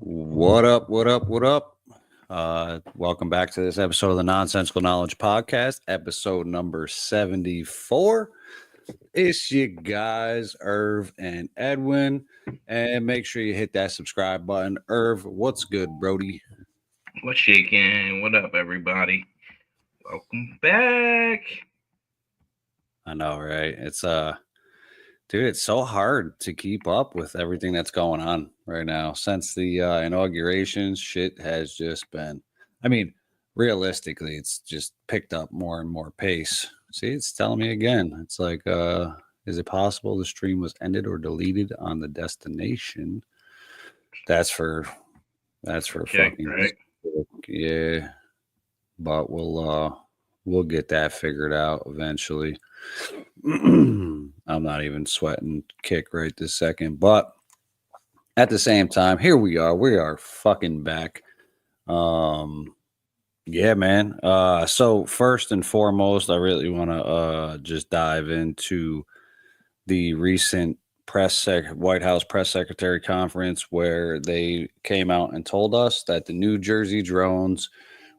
What up? What up? What up? Welcome back to this episode of the Nonsensical Knowledge Podcast, episode number 74. It's you guys, Irv and Edwin, and make sure you hit that subscribe button. Irv, what's good, Brody? What's shaking? What up, everybody? Welcome back. I know, right? It's dude, it's so hard to keep up with everything that's going on right now. Since the inauguration, shit has just been, I mean, realistically, it's just picked up more and more pace. See, it's telling me again. It's like, is it possible the stream was ended or deleted on the destination? That's for fucking right? Yeah. But we'll get that figured out eventually. I'm not even sweating kick right this second, but at the same time, here we are fucking back. Yeah, man. So first and foremost, I really want to just dive into the recent White House press secretary conference where they came out and told us that the New Jersey drones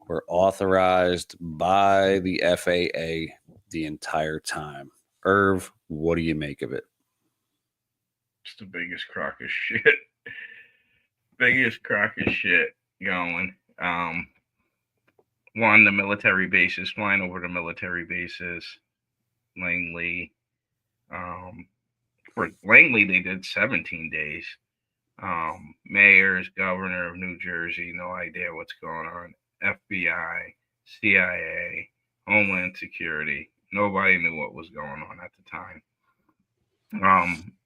were authorized by the FAA the entire time. Irv, what do you make of it? It's the biggest crock of shit. Biggest crock of shit going. One, the military bases, flying over the military bases. Langley. For Langley, they did 17 days. Mayors, governor of New Jersey, no idea what's going on. FBI, CIA, Homeland Security. Nobody knew what was going on at the time.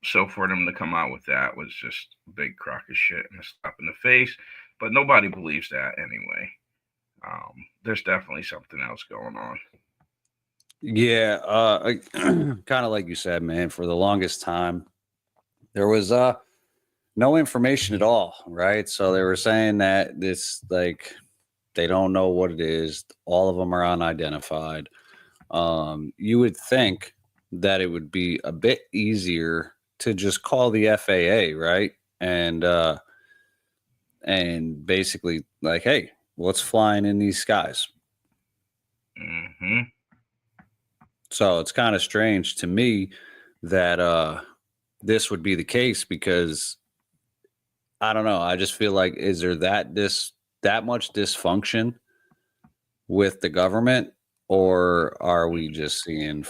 So for them to come out with that was just a big crock of shit and a slap in the face. But nobody believes that anyway. There's definitely something else going on. Yeah, kind of like you said, man, for the longest time, there was no information at all, right? So they were saying that this, like, they don't know what it is. All of them are unidentified. You would think that it would be a bit easier to just call the FAA, right? And basically like, hey, what's flying in these skies? Mm-hmm. So it's kind of strange to me that this would be the case because I don't know. I just feel like, is there that much dysfunction with the government, or are we just seeing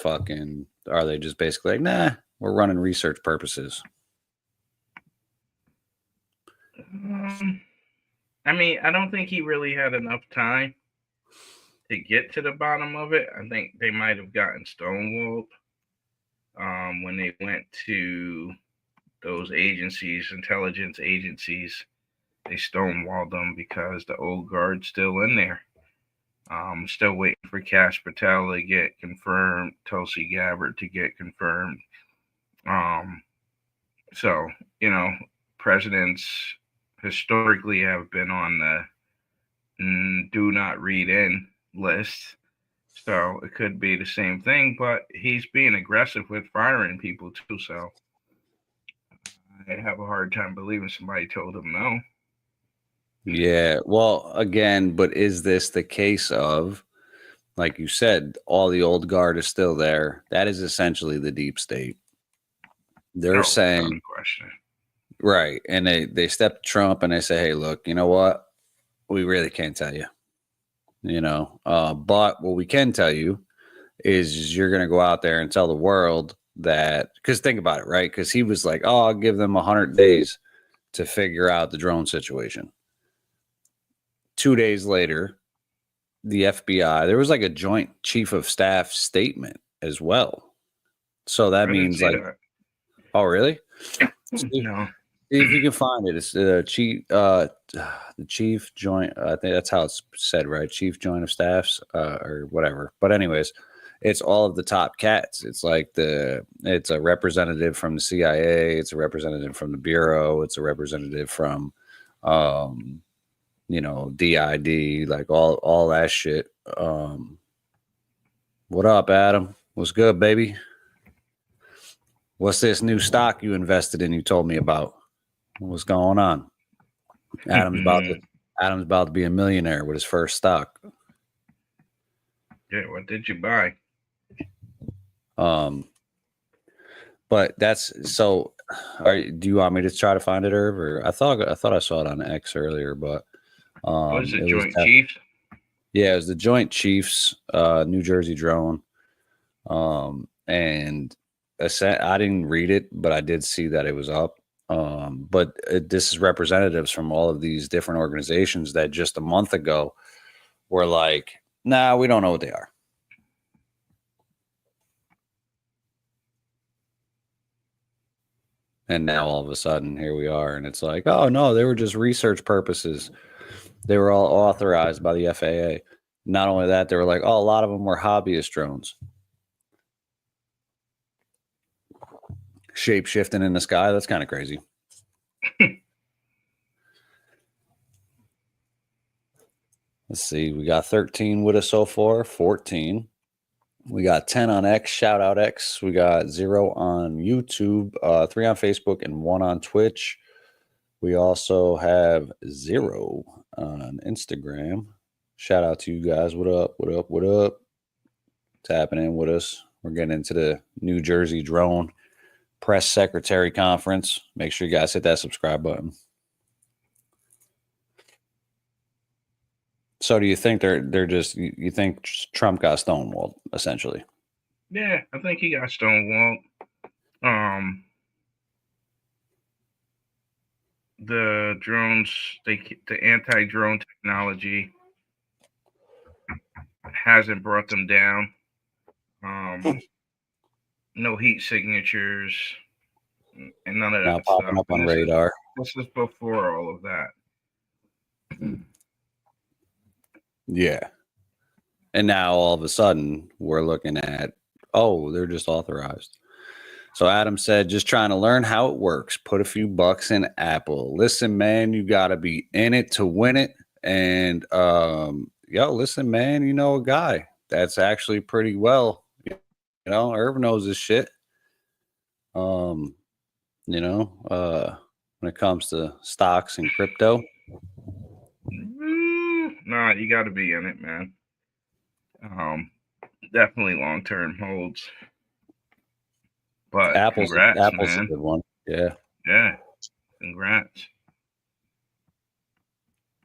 are they just basically like, nah, we're running research purposes? I mean, I don't think he really had enough time to get to the bottom of it. I think they might have gotten stonewalled when they went to those agencies, intelligence agencies. They stonewalled them because the old guard's still in there. Still waiting for Kash Patel to get confirmed, Tulsi Gabbard to get confirmed. So, presidents historically have been on the do not read in list. So it could be the same thing, but he's being aggressive with firing people too. So I have a hard time believing somebody told him no. Yeah, well, again, but is this the case of, like you said, all the old guard is still there? That is essentially the deep state. They're saying, question. Right, and they step to Trump and they say, hey, look, you know what? We really can't tell you. But what we can tell you is you're going to go out there and tell the world that, because think about it, right? Because he was like, oh, I'll give them 100 days to figure out the drone situation. 2 days later, the FBI, there was like a joint chief of staff statement as well. So that means like, that. Oh, really? No. If you can find it, it's the chief joint. I think that's how it's said, right? Chief joint of staffs or whatever. But anyways, it's all of the top cats. It's like it's a representative from the CIA. It's a representative from the Bureau. It's a representative from, DID, like all that shit. What up, Adam? What's good, baby? What's this new stock you invested in? You told me about. What's going on? Adam's about to be a millionaire with his first stock. Yeah, what did you buy? But that's so. Do you want me to try to find it, Irv? Or I thought I saw it on X earlier, but What is it, it Joint was Chiefs? Yeah, it was the Joint Chiefs, New Jersey drone. And I didn't read it, but I did see that it was up. But this is representatives from all of these different organizations that just a month ago were like, nah, we don't know what they are. And now all of a sudden here we are. And it's like, oh no, they were just research purposes. They were all authorized by the FAA. Not only that, they were like, oh, a lot of them were hobbyist drones. Shape shifting in the sky. That's kind of crazy. Let's see. We got 13 with us so far, 14. We got 10 on X. Shout out X. We got 0 on YouTube, 3 on Facebook, and 1 on Twitch. We also have 0 on Instagram. Shout out to you guys. What up? What up? What up? Tapping in with us. We're getting into the New Jersey Drone Press Secretary Conference. Make sure you guys hit that subscribe button. So do you think they're just, you think Trump got stonewalled, essentially? Yeah, I think he got stonewalled. The drones, the anti-drone technology hasn't brought them down. No heat signatures and none of that Now popping stuff. up on radar. This is before all of that. Yeah. And now all of a sudden we're looking at, oh, they're just authorized. So Adam said, just trying to learn how it works. Put a few bucks in Apple. Listen, man, you got to be in it to win it. And, listen, man, you know a guy that's actually pretty well, Irv knows his shit. When it comes to stocks and crypto. Nah, you got to be in it, man. Definitely long-term holds. But Apple's man. a good one. Yeah. Yeah. Congrats.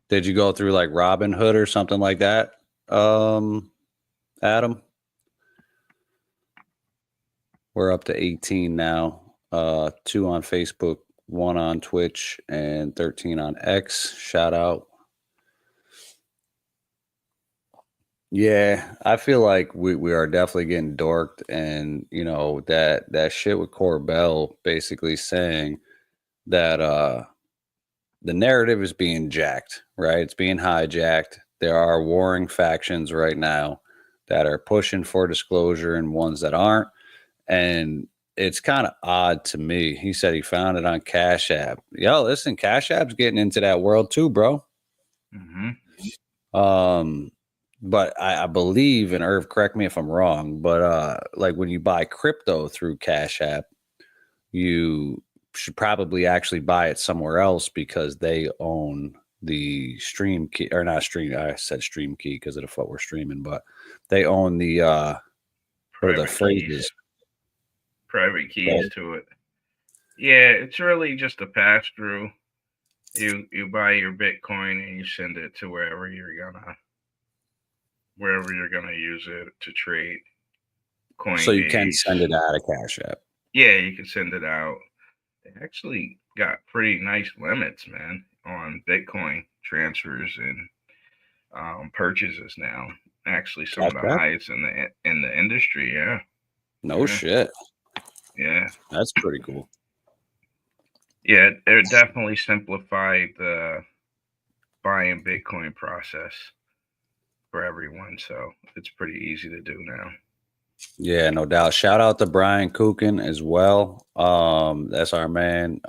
Did you go through like Robinhood or something like that, Adam? We're up to 18 now. 2 on Facebook, 1 on Twitch, and 13 on X. Shout out. Yeah, I feel like we are definitely getting dorked, and that shit with Corbell basically saying that the narrative is being jacked, right? It's being hijacked. There are warring factions right now that are pushing for disclosure and ones that aren't, and it's kind of odd to me. He said he found it on Cash App. Yo, listen, Cash App's getting into that world too, bro. Mm-hmm. But I believe, and Irv, correct me if I'm wrong, but like when you buy crypto through Cash App, you should probably actually buy it somewhere else because they own the stream key, or not stream. I said stream key because of the foot we're streaming, but they own the what are the phrases? Private keys to it. Yeah, it's really just a pass through. You buy your Bitcoin and you send it to wherever you're gonna use it to trade. Coinbase. So you can send it out of Cash App. Yeah, you can send it out. They actually got pretty nice limits, man, on Bitcoin transfers and purchases now. Actually, some of the highest in the industry. Yeah. No shit. Yeah, that's pretty cool. Yeah, it definitely simplified the buying Bitcoin process for everyone, so it's pretty easy to do now. Yeah, no doubt. Shout out to Brian Kukin as well. That's our man.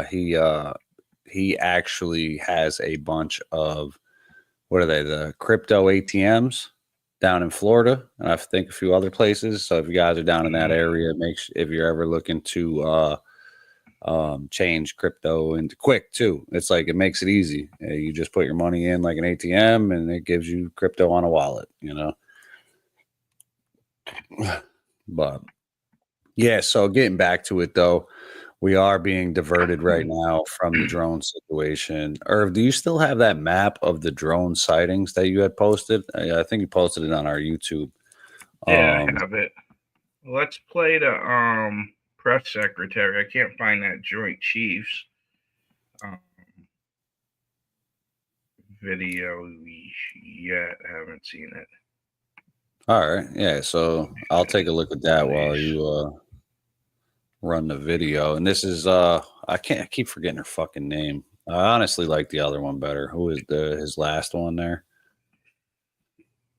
He actually has a bunch of, what are they, the crypto ATMs down in Florida, and I think a few other places. So if you guys are down in that area, if you're ever looking to change crypto into quick too. It's like it makes it easy. You just put your money in like an ATM and it gives you crypto on a wallet, you know. But yeah, so getting back to it though, we are being diverted right now from the drone situation. Irv, do you still have that map of the drone sightings that you had posted? I think you posted it on our YouTube. Yeah, I have it. Let's play the press secretary. I can't find that Joint Chiefs video yet. I haven't seen it. All right, yeah. So I'll take a look at that while you run the video. And this is I keep forgetting her fucking name. I honestly like the other one better. Who is his last one there?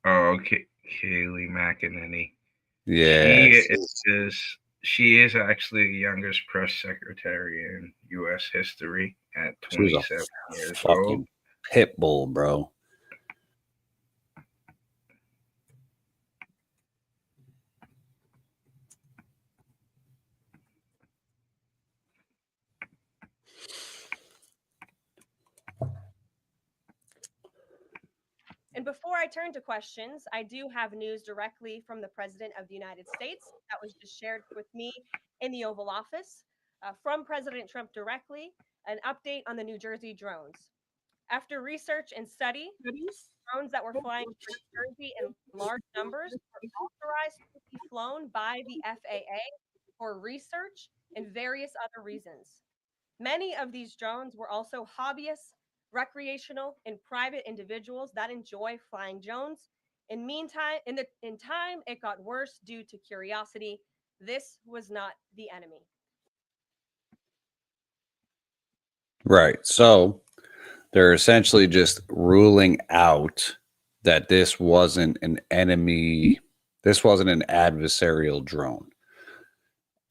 Oh, okay. Kayleigh McEnany. Yeah, she is actually the youngest press secretary in U.S. history at 27 years old. Pit bull, bro. And before I turn to questions, I do have news directly from the President of the United States that was just shared with me in the Oval Office from President Trump directly, an update on the New Jersey drones. After research and studies, drones that were flying for New Jersey in large numbers were authorized to be flown by the FAA for research and various other reasons. Many of these drones were also hobbyists, recreational, and private individuals that enjoy flying drones. In time, it got worse due to curiosity. This was not the enemy. Right. So they're essentially just ruling out that this wasn't an enemy. This wasn't an adversarial drone.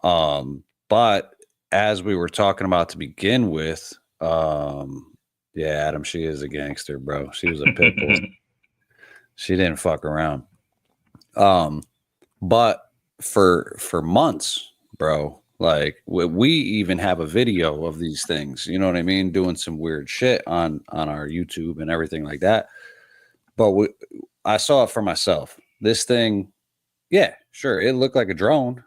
But as we were talking about to begin with, yeah, Adam, she is a gangster, bro. She was a pit bull. She didn't fuck around. But for months, bro, like we even have a video of these things, you know what I mean, doing some weird shit on our YouTube and everything like that. But I saw it for myself. This thing, yeah, sure, it looked like a drone,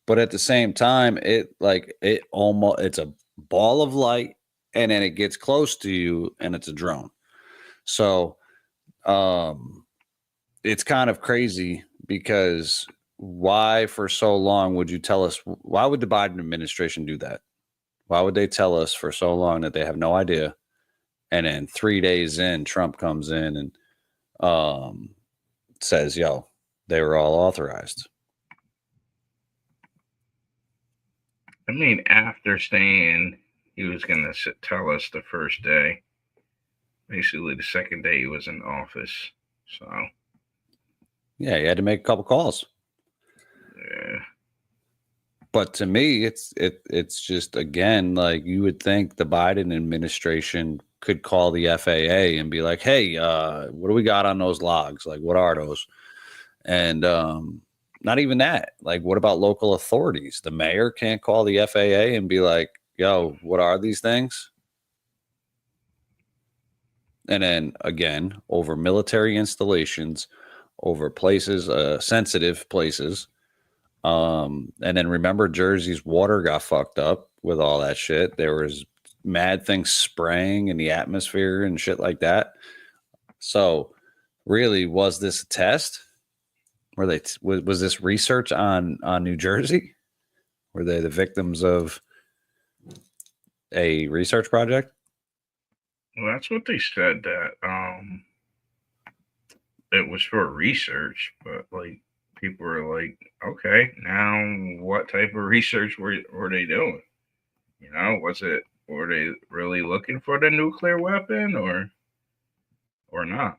but at the same time, it's a ball of light, and then it gets close to you, and it's a drone. So, it's kind of crazy because why for so long would you tell us? Why would the Biden administration do that? Why would they tell us for so long that they have no idea? And then 3 days in, Trump comes in and says, yo, they were all authorized. I mean, after saying he was going to tell us the first day, basically the second day he was in office. So, yeah, he had to make a couple calls. Yeah. But to me, it's just, again, like you would think the Biden administration could call the FAA and be like, hey, what do we got on those logs? Like, what are those? And not even that. Like, what about local authorities? The mayor can't call the FAA and be like, yo, what are these things? And then again, over military installations, over places, sensitive places. And then remember, Jersey's water got fucked up with all that shit. There was mad things spraying in the atmosphere and shit like that. So really, was this a test? Was this research on New Jersey? Were they the victims of a research project? Well, that's what they said, that it was for research, but like people were like, okay, now what type of research were they doing? You know, were they really looking for the nuclear weapon or not?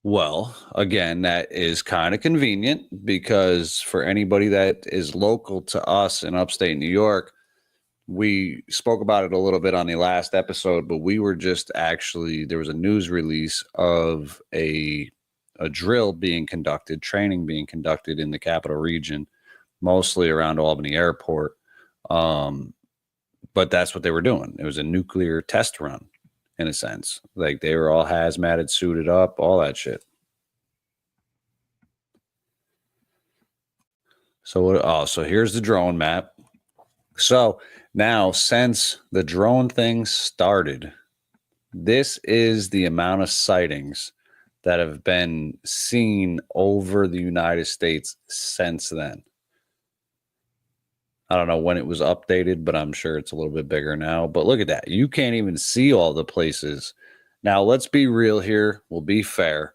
Well, again, that is kind of convenient because for anybody that is local to us in upstate New York, we spoke about it a little bit on the last episode, but we were just there was a news release of a drill being conducted, training being conducted in the capital region, mostly around Albany Airport, But that's what they were doing. It was a nuclear test run, in a sense. Like they were all hazmated, suited up, all that shit. So here's the drone map. So now, since the drone thing started, this is the amount of sightings that have been seen over the United States since then. I don't know when it was updated, but I'm sure it's a little bit bigger now. But look at that. You can't even see all the places. Now, let's be real here. We'll be fair.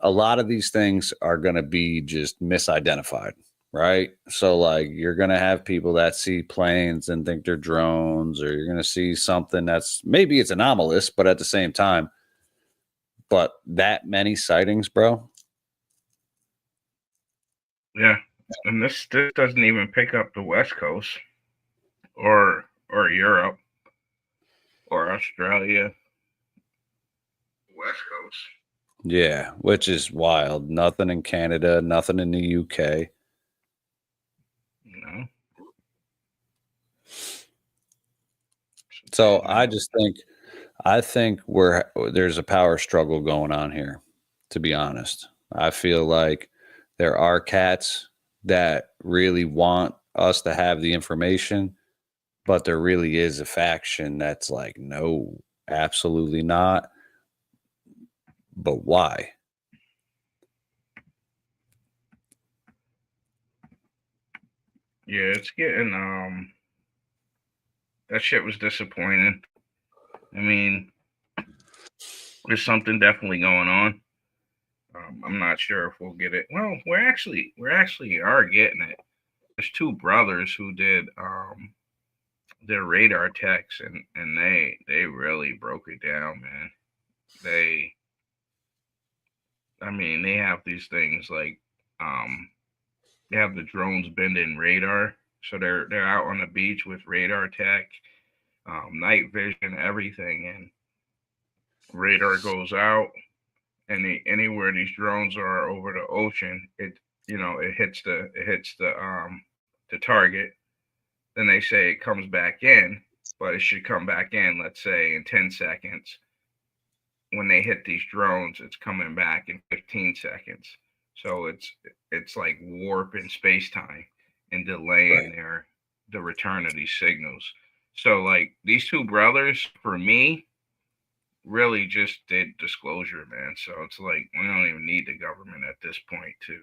A lot of these things are going to be just misidentified, right? So, like, you're going to have people that see planes and think they're drones, or you're going to see something that's maybe it's anomalous, but at the same time, but that many sightings, bro. Yeah. And this doesn't even pick up the West Coast or Europe or Australia. West Coast. Yeah, which is wild. Nothing in Canada, nothing in the UK. No. So I think there's a power struggle going on here, to be honest. I feel like there are cats that really want us to have the information, but there really is a faction that's like, no, absolutely not. But why? Yeah, it's getting that shit was disappointing. I mean, there's something definitely going on. I'm not sure if we'll get it. Well, we're actually are getting it. There's two brothers who did their radar techs, and they really broke it down, man. They have these things like they have the drones bending radar, so they're out on the beach with radar tech, night vision, everything, and radar goes out. Anywhere these drones are over the ocean, it hits the target. Then they say it comes back in, but it should come back in, let's say, in 10 seconds. When they hit these drones, it's coming back in 15 seconds. So it's like warp in space time and delaying the return of these signals. So like these two brothers, for me, really just did disclosure, man. So it's like we don't even need the government at this point to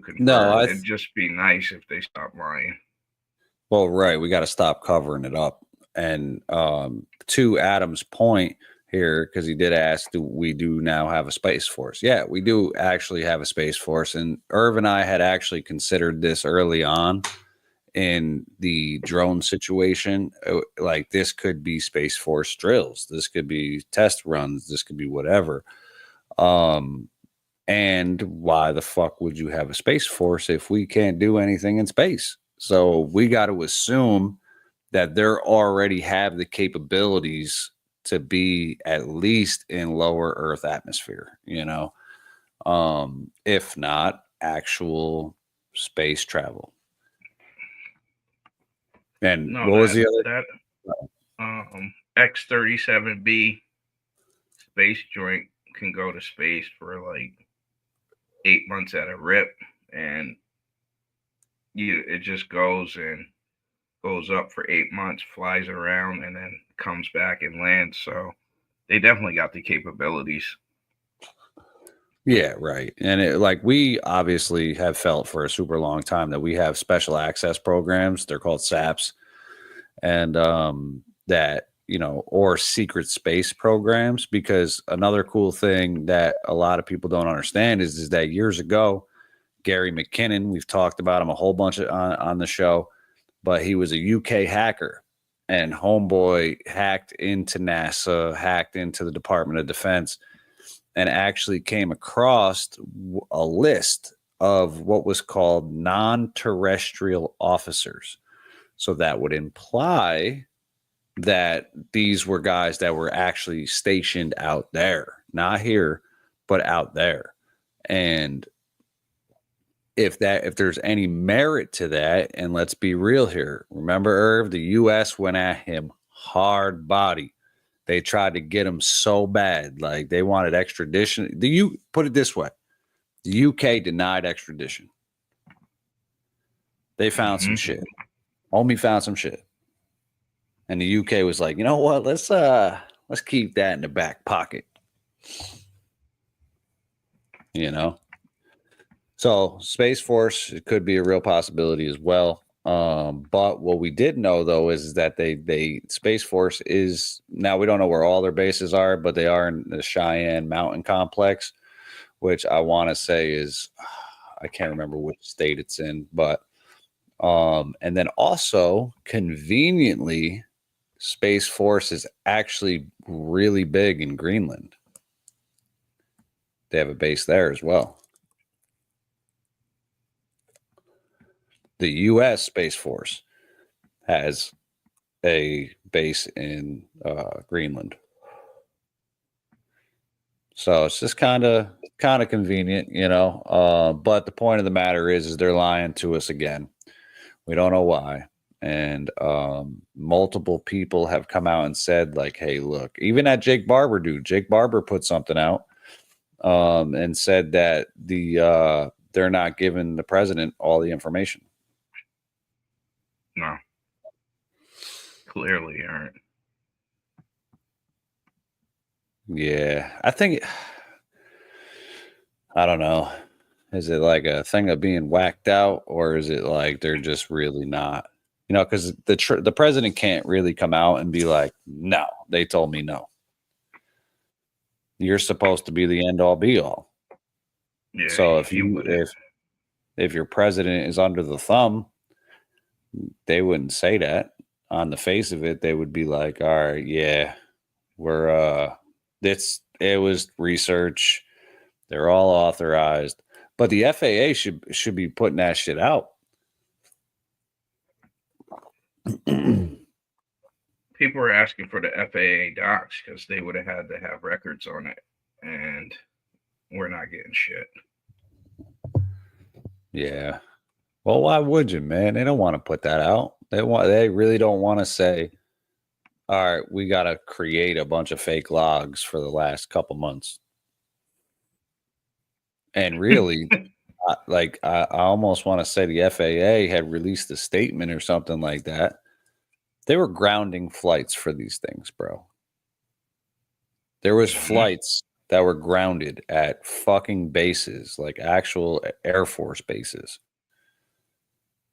confirm. No, it'd just be nice if they stopped lying. Well, right, we got to stop covering it up. And to Adam's point here, because he did ask, do we now have a space force? Yeah, we do actually have a space force, and Irv and I had actually considered this early on in the drone situation. Like, this could be Space Force drills, this could be test runs, this could be whatever. And why the fuck would you have a space force if we can't do anything in space? So we got to assume that they already have the capabilities to be at least in lower Earth atmosphere, if not actual space travel. And no, what was the other? X-37B space joint can go to space for like 8 months at a rip, and it just goes up for 8 months, flies around, and then comes back and lands. So they definitely got the capabilities. Yeah, right. And we obviously have felt for a super long time that we have special access programs. They're called SAPs. And that, or secret space programs, because another cool thing that a lot of people don't understand is that years ago, Gary McKinnon, we've talked about him a whole bunch on the show, but he was a UK hacker, and homeboy hacked into NASA, hacked into the Department of Defense, and actually came across a list of what was called non-terrestrial officers. So that would imply that these were guys that were actually stationed out there, not here, but out there. And if there's any merit to that, and let's be real here. Remember, Irv, the U.S. went at him hard body. They tried to get him so bad, like they wanted extradition. Put it this way: the UK denied extradition. They found some shit. Homie found some shit, and the UK was like, you know what? Let's keep that in the back pocket. You know. So Space Force, it could be a real possibility as well. But what we did know though is that they Space Force is now, we don't know where all their bases are, but they are in the Cheyenne Mountain Complex, which I want to say is, I can't remember which state it's in, but and then also conveniently, Space Force is actually really big in Greenland. They have a base there as well. The U.S. Space Force has a base in Greenland. So it's just kind of convenient, you know. But the point of the matter is they're lying to us again. We don't know why. And multiple people have come out and said, like, hey, look, even that Jake Barber dude, Jake Barber put something out and said that they're not giving the president all the information. No. Clearly aren't. Yeah, I think, I don't know. Is it like a thing of being whacked out, or is it like they're just really not? You know, because the president can't really come out and be like, no, they told me no. You're supposed to be the end all be all. Yeah, so if your president is under the thumb, they wouldn't say that. On the face of it, they would be like, all right, yeah, it was research. They're all authorized. But the FAA should be putting that shit out. People were asking for the FAA docs because they would have had to have records on it, and we're not getting shit. Yeah. Well, why would you, man? They don't want to put that out. They really don't want to say, all right, we got to create a bunch of fake logs for the last couple months. And really, I almost want to say the FAA had released a statement or something like that. They were grounding flights for these things, bro. There was flights that were grounded at fucking bases, like actual Air Force bases.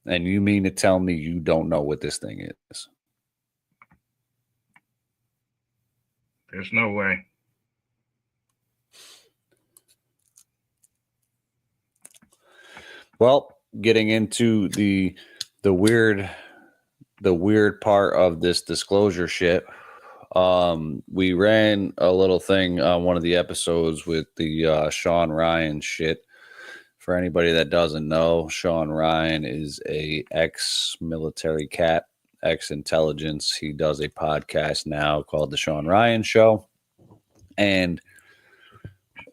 And you mean to tell me you don't know what this thing is? There's no way. Well, getting into the weird part of this disclosure shit. We ran a little thing on one of the episodes with the Sean Ryan shit. For anybody that doesn't know, Sean Ryan is a ex-military cat, ex-intelligence. He does a podcast now called The Sean Ryan Show. And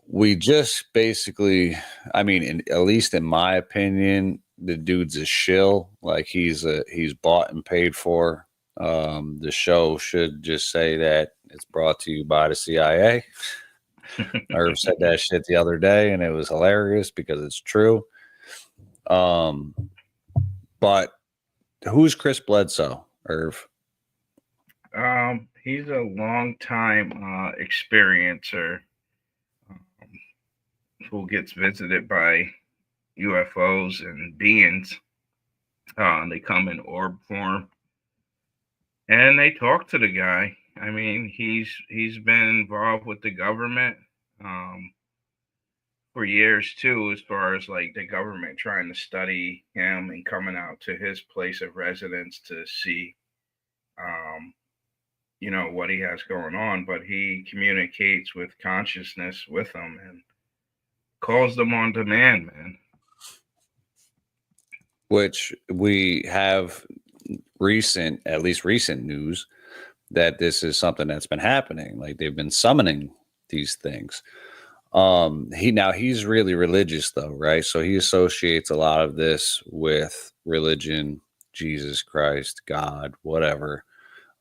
we just basically, I mean, at least in my opinion, the dude's a shill. Like he's bought and paid for. The show should just say that it's brought to you by the CIA. Irv said that shit the other day, and it was hilarious because it's true. But who's Chris Bledsoe, Irv? He's a long time experiencer who gets visited by UFOs and beings. They come in orb form, and they talk to the guy. I mean, he's been involved with the government for years too, as far as like the government trying to study him and coming out to his place of residence to see, what he has going on. But he communicates with consciousness with them and calls them on demand, man. Which we have at least recent news that this is something that's been happening. Like they've been summoning these things. He's really religious though, right? So he associates a lot of this with religion, Jesus Christ, God, whatever.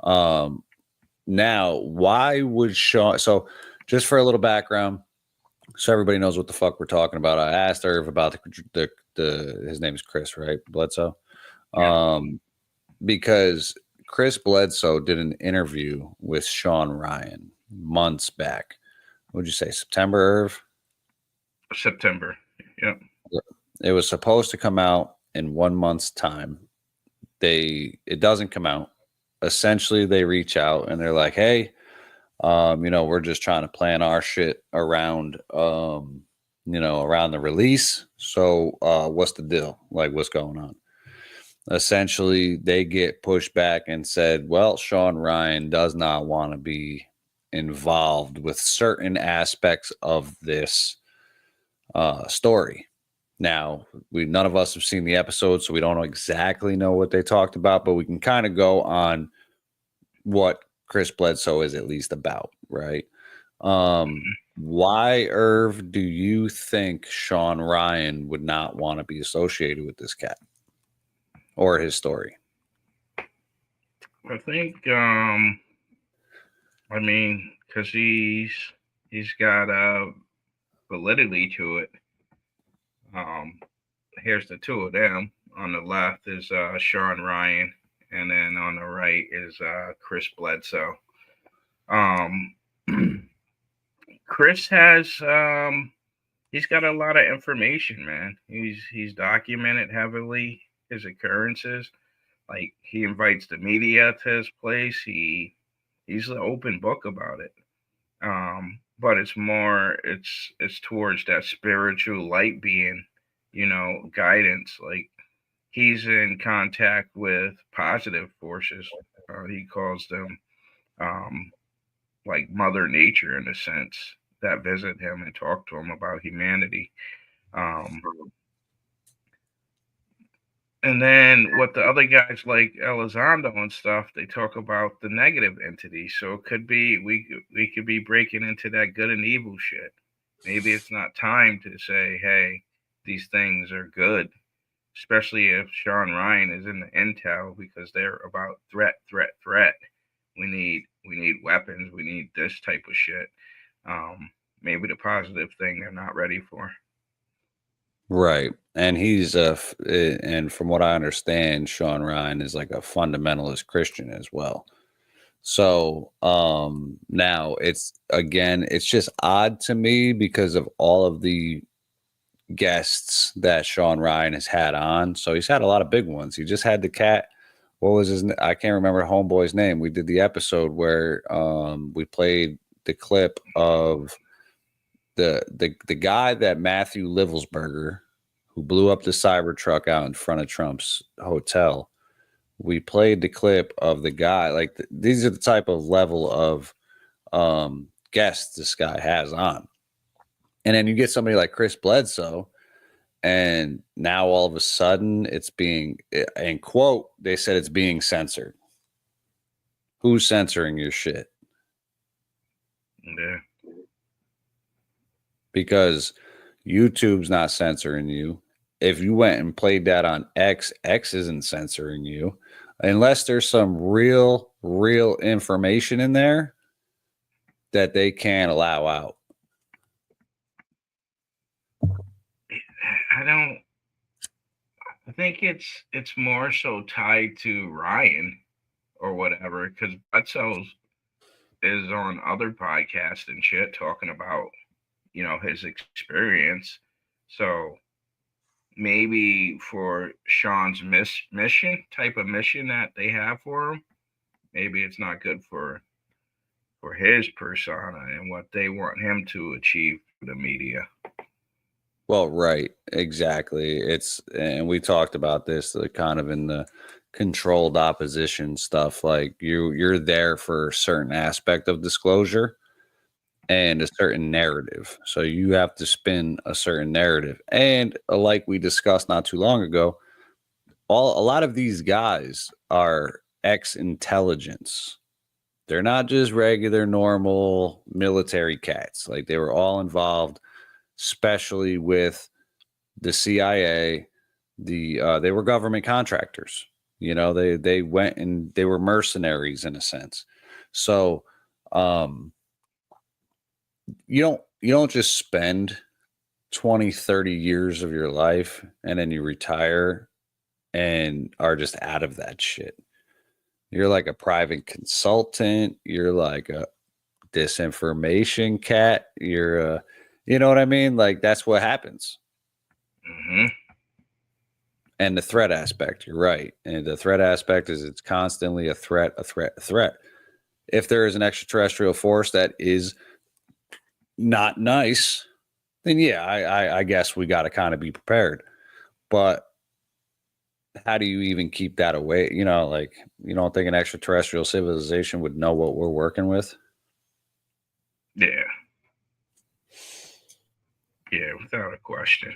Now, why would Sean? So, just for a little background, so everybody knows what the fuck we're talking about. I asked Irv about the his name is Chris, right? Bledsoe. Yeah. Because Chris Bledsoe did an interview with Sean Ryan months back. What'd you say, September, Irv? September. Yep. It was supposed to come out in 1 month's time. It doesn't come out. Essentially, they reach out and they're like, "Hey, we're just trying to plan our shit around, around the release. So, what's the deal? Like, what's going on?" Essentially, they get pushed back and said, "Well, Sean Ryan does not want to be involved with certain aspects of this story." Now, none of us have seen the episode, so we don't exactly know what they talked about, but we can kind of go on what Chris Bledsoe is at least about, right? Why, Irv, do you think Sean Ryan would not want to be associated with this cat or his story? I think, because he's got validity to it. Here's the two of them. On the left is Sean Ryan, and then on the right is Chris Bledsoe. Chris has he's got a lot of information, man. He's documented heavily his occurrences. Like, he invites the media to his place. He's an open book about it. But it's towards that spiritual light being, guidance. Like, he's in contact with positive forces. He calls them like Mother Nature, in a sense, that visit him and talk to him about humanity. And then what the other guys like Elizondo and stuff, they talk about the negative entities. So it could be we could be breaking into that good and evil shit. Maybe it's not time to say, hey, these things are good, especially if Sean Ryan is in the intel, because they're about threat. We need weapons. We need this type of shit. Maybe the positive thing they're not ready for. Right. And and from what I understand, Sean Ryan is like a fundamentalist Christian as well. So now it's just odd to me because of all of the guests that Sean Ryan has had on. So he's had a lot of big ones. He just had the cat. What was his? I can't remember homeboy's name. We did the episode where we played the clip of the guy that Matthew Livelsberger, who blew up the Cybertruck out in front of Trump's hotel. We played the clip of the guy. Like, these are the type of level of guests this guy has on. And then you get somebody like Chris Bledsoe, and now all of a sudden it's being, and quote, they said it's being censored. Who's censoring your shit? Yeah. Because YouTube's not censoring you. If you went and played that on X isn't censoring you. Unless there's some real information in there that they can't allow out. I think it's more so tied to Ryan or whatever, because Bledsoe is on other podcasts and shit talking about, his experience. So maybe for Sean's mission that they have for him, maybe it's not good for his persona and what they want him to achieve for the media. Well, right, exactly. And we talked about this kind of in the controlled opposition stuff. Like, you're there for a certain aspect of disclosure and a certain narrative. So you have to spin a certain narrative. And like we discussed not too long ago, a lot of these guys are ex-intelligence. They're not just regular, normal military cats. Like, they were all involved, especially with the CIA. They were government contractors. You know, they went and they were mercenaries in a sense. So you don't just spend 20, 30 years of your life and then you retire and are just out of that shit. You're like a private consultant. You're like a disinformation cat. You're you know what I mean? Like, that's what happens. Mm-hmm. And the threat aspect, you're right. And the threat aspect is it's constantly a threat. If there is an extraterrestrial force that is not nice, then yeah, I guess we got to kind of be prepared. But how do you even keep that away? You know, like, you don't think an extraterrestrial civilization would know what we're working with? Yeah. Yeah, without a question.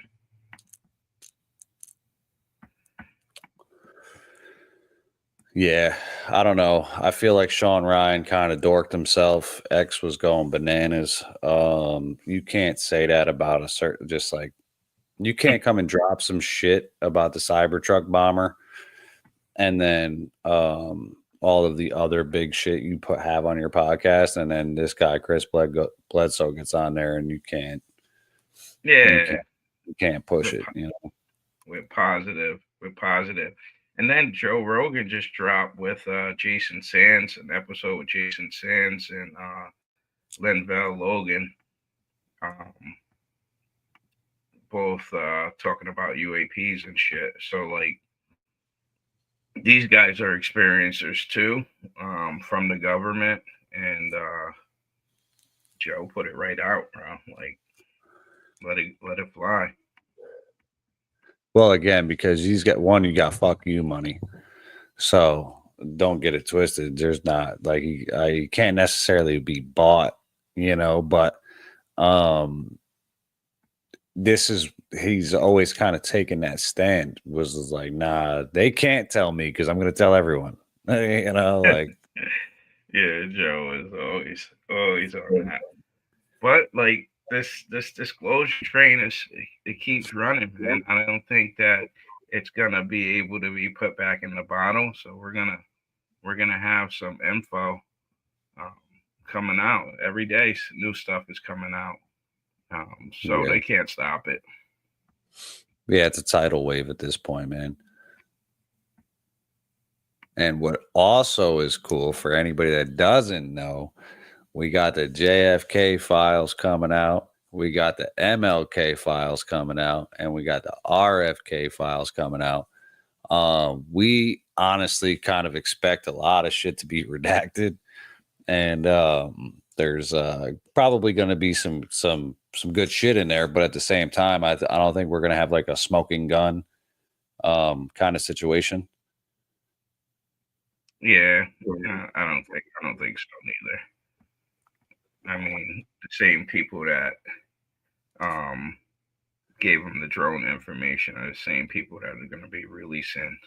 Yeah, I don't know. I feel like Sean Ryan kind of dorked himself. X was going bananas. You can't say that about a certain, just like, you can't come and drop some shit about the Cybertruck bomber and then all of the other big shit you have on your podcast, and then this guy Chris Bledsoe gets on there, and you can't. Yeah, you can't push it. You know, we're positive. And then Joe Rogan just dropped with Jason Sands, an episode with Jason Sands and Linval Logan, both talking about UAPs and shit. So, like, these guys are experiencers too, from the government, and Joe put it right out, bro. Like, let it fly. well, again, because you got fuck you money, so don't get it twisted. There's not like you can't necessarily be bought, you know, but he's always kind of taken that stand, was like, nah, they can't tell me because I'm going to tell everyone, you know, like. Yeah, Joe is always on that. But like this disclosure train it keeps running, and I don't think that it's gonna be able to be put back in the bottle. So we're gonna have some info coming out every day. New stuff is coming out, so Yeah. they can't stop it. Yeah, it's a tidal wave at this point, man. And what also is cool for anybody that doesn't know, we got the JFK files coming out, we got the MLK files coming out, and we got the RFK files coming out. We honestly kind of expect a lot of shit to be redacted, and there's probably going to be some good shit in there, but at the same time, I don't think we're going to have like a smoking gun kind of situation. Yeah, I don't think so neither. I mean, the same people that gave them the drone information are the same people that are going to be releasing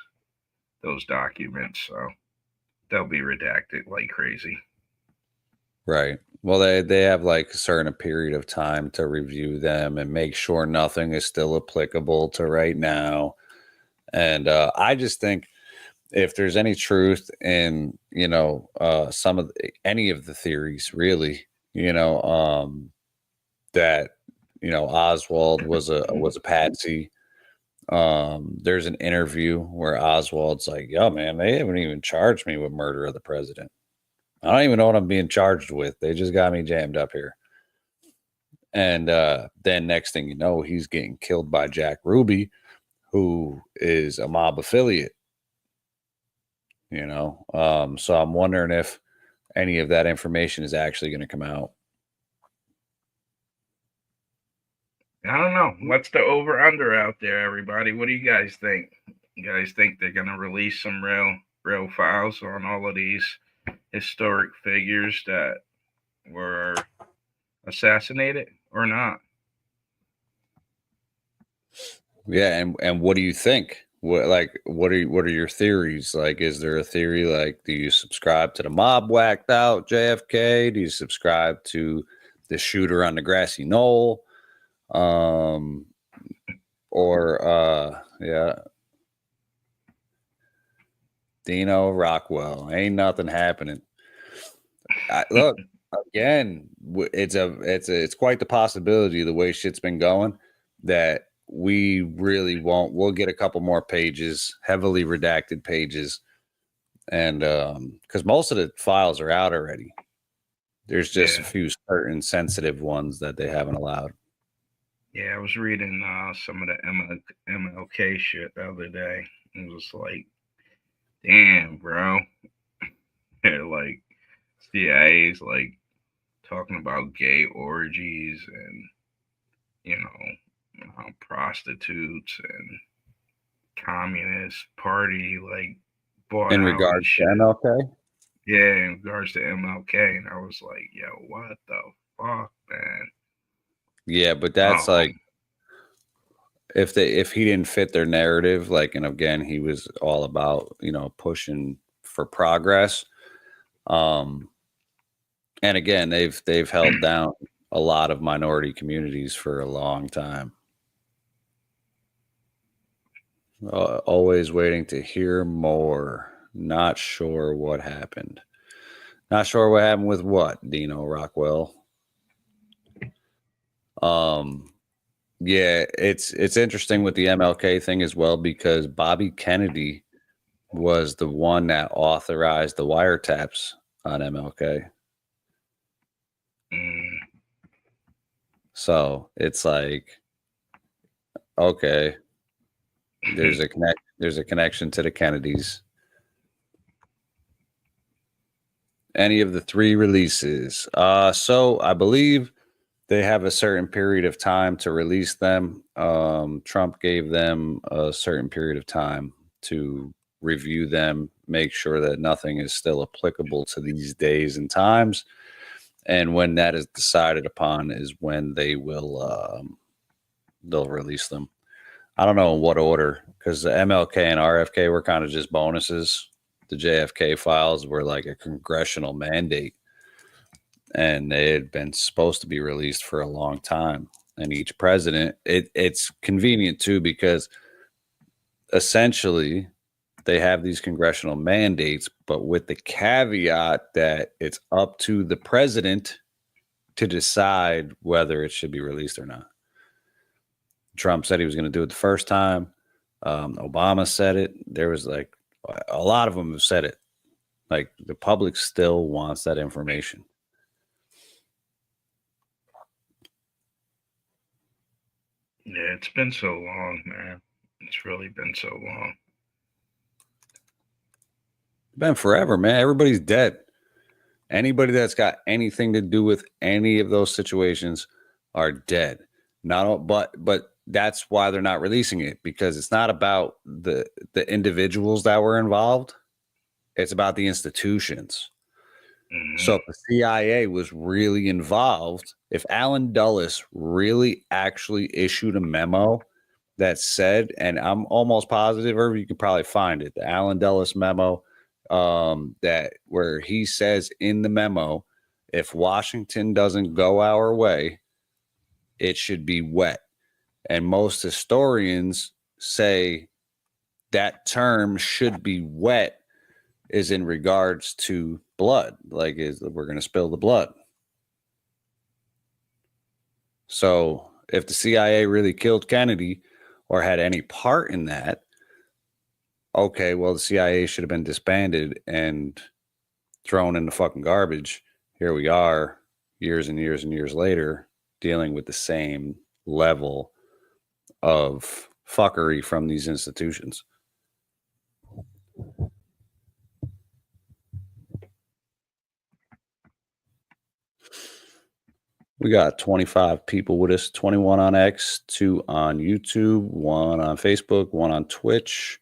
those documents, so they'll be redacted like crazy. Right. Well, they have like a certain period of time to review them and make sure nothing is still applicable to right now. And I just think if there's any truth in, you know, any of the theories, really, you know, that, you know, Oswald was a patsy. There's an interview where Oswald's like, "Yo, man, they haven't even charged me with murder of the president. I don't even know what I'm being charged with. They just got me jammed up here." And then next thing you know, he's getting killed by Jack Ruby, who is a mob affiliate. You know, so I'm wondering if any of that information is actually going to come out. I don't know. What's the over under out there, everybody? What do you guys think? You guys think they're gonna release some real files on all of these historic figures that were assassinated or not? Yeah, and what do you think? what are your theories? Like, is there a theory? Like, do you subscribe to the mob whacked out JFK? Do you subscribe to the shooter on the grassy knoll? Yeah, Dino Rockwell. Ain't nothing happening. Look, again, it's quite the possibility the way shit's been going that we really won't. We'll get a couple more pages, heavily redacted pages, and because most of the files are out already. There's just a few certain sensitive ones that they haven't allowed. Yeah, I was reading some of the MLK shit the other day. It was like, damn, bro. Like, CIA's like talking about gay orgies and, you know, prostitutes and communist party, like, bought in out regards shit. to MLK. Yeah, in regards to MLK, and I was like, yo, what the fuck, man? Yeah, but that's like if he didn't fit their narrative, like, and again, he was all about, you know, pushing for progress. And again, they've held down a lot of minority communities for a long time. Always waiting to hear more. Not sure what happened. Not sure what happened with what, Dino Rockwell. Yeah, it's interesting with the MLK thing as well, because Bobby Kennedy was the one that authorized the wiretaps on MLK. So it's like, okay, there's a connection to the Kennedys. Any of the 3 releases. So I believe they have a certain period of time to release them. Trump gave them a certain period of time to review them, make sure that nothing is still applicable to these days and times. And when that is decided upon is when they will they'll release them. I don't know in what order, because the MLK and RFK were kind of just bonuses. The JFK files were like a congressional mandate, and they had been supposed to be released for a long time. And each president, it's convenient too, because essentially they have these congressional mandates, but with the caveat that it's up to the president to decide whether it should be released or not. Trump said he was going to do it the first time. Obama said it. There was like a lot of them have said it. Like, the public still wants that information. Yeah, it's been so long, man. It's really been so long. It's been forever, man. Everybody's dead. Anybody that's got anything to do with any of those situations are dead. But that's why they're not releasing it, because it's not about the individuals that were involved. It's about the institutions. So if the CIA was really involved, if Alan Dulles really actually issued a memo that said, and I'm almost positive, or you can probably find it, the Alan Dulles memo, that where he says in the memo, if Washington doesn't go our way, it should be wet. And most historians say that term should be wet is in regards to blood, like we're going to spill the blood. So if the CIA really killed Kennedy or had any part in that, okay, well, the CIA should have been disbanded and thrown in the fucking garbage. Here we are, years and years and years later, dealing with the same level of fuckery from these institutions. We got 25 people with us, 21 on X, 2 on YouTube, 1 on Facebook, 1 on Twitch.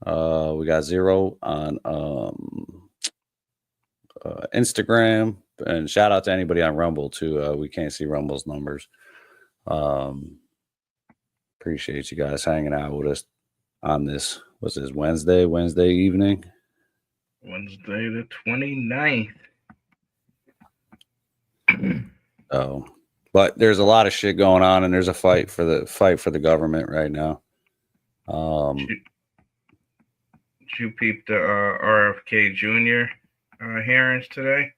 We got 0 on Instagram. And shout out to anybody on Rumble too. We can't see Rumble's numbers. Appreciate you guys hanging out with us. on this. Was this Wednesday evening? Wednesday the 29th. Oh, but there's a lot of shit going on, and there's a fight for the government right now. Did you peep the RFK Jr. Hearings today?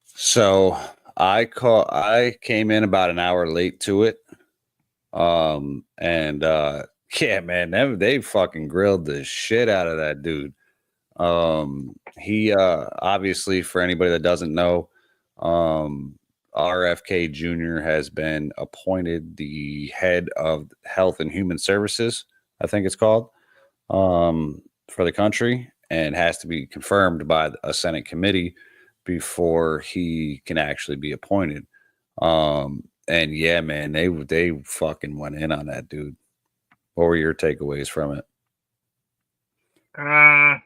So I came in about an hour late to it. Yeah, man, they fucking grilled the shit out of that dude. He obviously, for anybody that doesn't know, RFK Jr. has been appointed the head of Health and Human Services, I think it's called, for the country, and has to be confirmed by a Senate committee before he can actually be appointed. And yeah, man, they fucking went in on that dude. What were your takeaways from it? I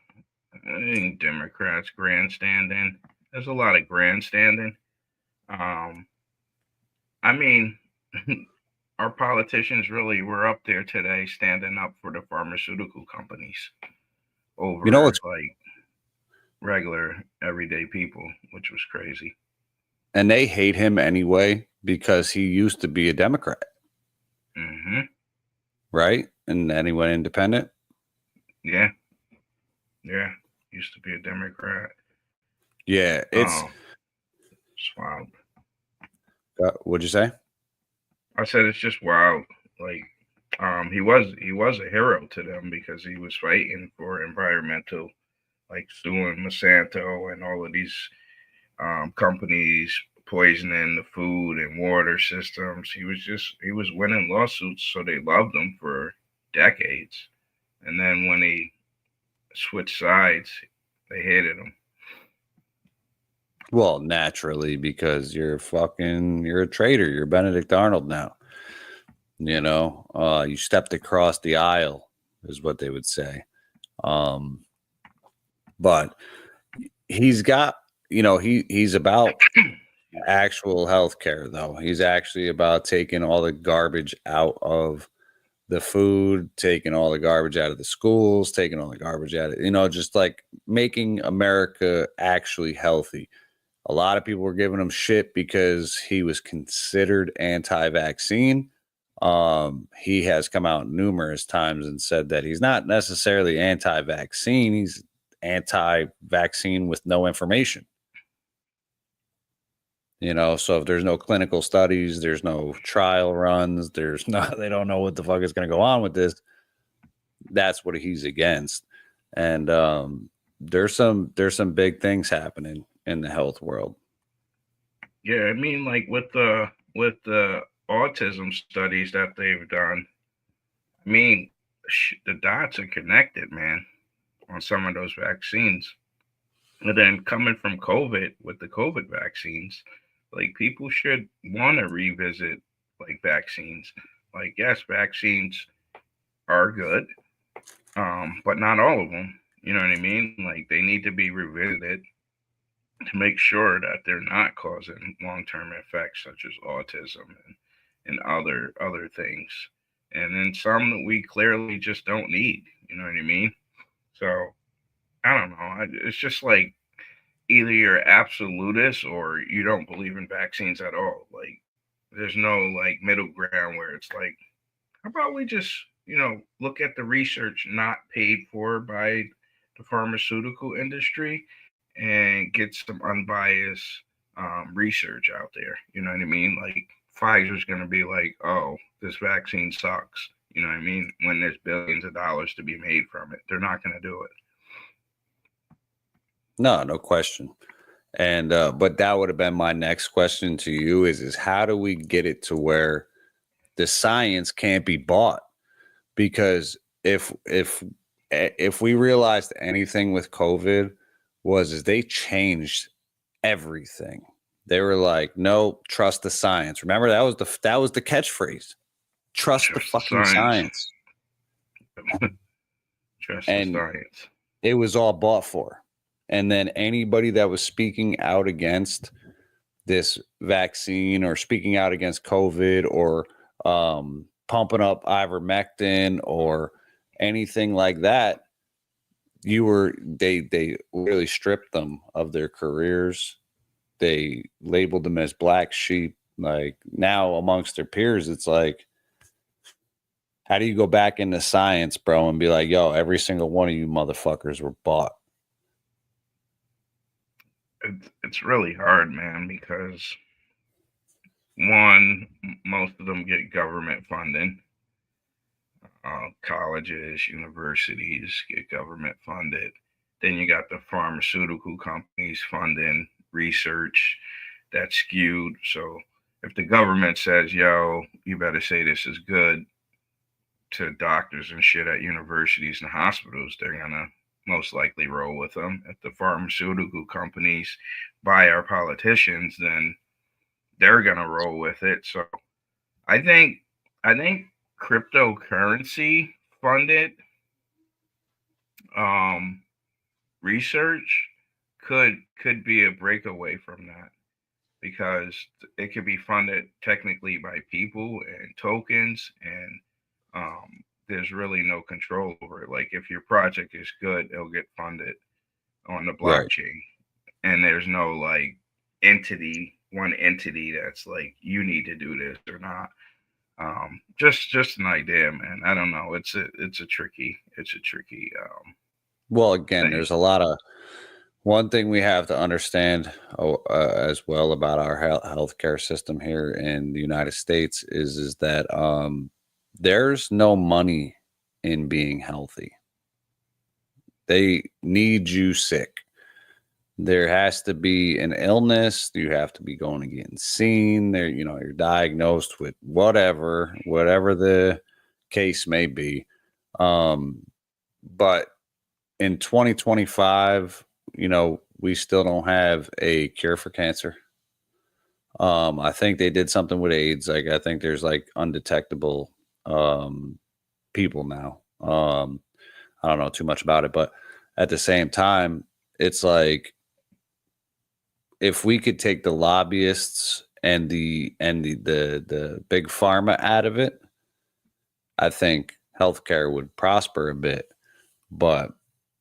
think Democrats grandstanding. There's a lot of grandstanding. I mean, our politicians really were up there today standing up for the pharmaceutical companies over like regular everyday people, which was crazy. And they hate him anyway because he used to be a Democrat. Mm-hmm. Right? And then he went independent. Yeah. Used to be a Democrat. Yeah, it's wild. What'd you say? I said it's just wild. Like, he was a hero to them because he was fighting for environmental, like suing Monsanto and all of these companies poisoning the food and water systems. He was winning lawsuits, so they loved him for decades. And then when he switched sides, they hated him. Well, naturally, because you're a traitor. You're Benedict Arnold now. You know, you stepped across the aisle, is what they would say. But he's got, he's about actual healthcare, though. He's actually about taking all the garbage out of the food, taking all the garbage out of the schools, taking all the garbage out of, just like making America actually healthy. A lot of people were giving him shit because he was considered anti-vaccine. He has come out numerous times and said that he's not necessarily anti-vaccine. He's anti-vaccine with no information. So if there's no clinical studies, there's no trial runs, they don't know what the fuck is going to go on with this. That's what he's against. And there's some big things happening in the health world. Yeah, I mean, like with the autism studies that they've done, I mean, the dots are connected, man, on some of those vaccines. And then coming from COVID with the COVID vaccines, like people should want to revisit like vaccines. Like, yes, vaccines are good, but not all of them. You know what I mean? Like, they need to be revisited to make sure that they're not causing long-term effects such as autism and other things. And then some that we clearly just don't need. You know what I mean? So I don't know. It's just like either you're absolutist or you don't believe in vaccines at all. Like, there's no like middle ground where it's like, how about we just, look at the research not paid for by the pharmaceutical industry and get some unbiased research out there. You know what I mean? Like, Pfizer's going to be like, oh, this vaccine sucks. You know what I mean? When there's billions of dollars to be made from it, they're not going to do it. No question. And but that would have been my next question to you is how do we get it to where the science can't be bought? Because if we realized anything with COVID is they changed everything. They were like, no, trust the science. Remember, that was the catchphrase. Trust the fucking science. Trust the science. It was all bought for. And then anybody that was speaking out against this vaccine or speaking out against COVID or pumping up ivermectin or anything like that, they really stripped them of their careers. They labeled them as black sheep. Like now amongst their peers, it's like, how do you go back into science, bro, and be like, yo, every single one of you motherfuckers were bought? It's really hard, man, because one, most of them get government funding. Colleges, universities get government funded. Then you got the pharmaceutical companies funding research that's skewed. So if the government says, yo, you better say this is good to doctors and shit at universities and hospitals, they're going to most likely roll with them. If the pharmaceutical companies buy our politicians, then they're going to roll with it. So I think cryptocurrency funded research could be a breakaway from that, because it could be funded technically by people and tokens, and there's really no control over it. Like if your project is good, it'll get funded on the blockchain, right. And there's no like one entity that's like, you need to do this or not. Just an idea, man. I don't know. It's a tricky. Well, again, thing. There's a lot of one thing we have to understand as well about our healthcare system here in the United States is that there's no money in being healthy. They need you sick. There has to be an illness. You have to be going and getting seen there. You're diagnosed with whatever the case may be. But in 2025, we still don't have a cure for cancer. I think they did something with AIDS. Like, I think there's like undetectable people now. I don't know too much about it, but at the same time, it's like, if we could take the lobbyists and the big pharma out of it, I think healthcare would prosper a bit. But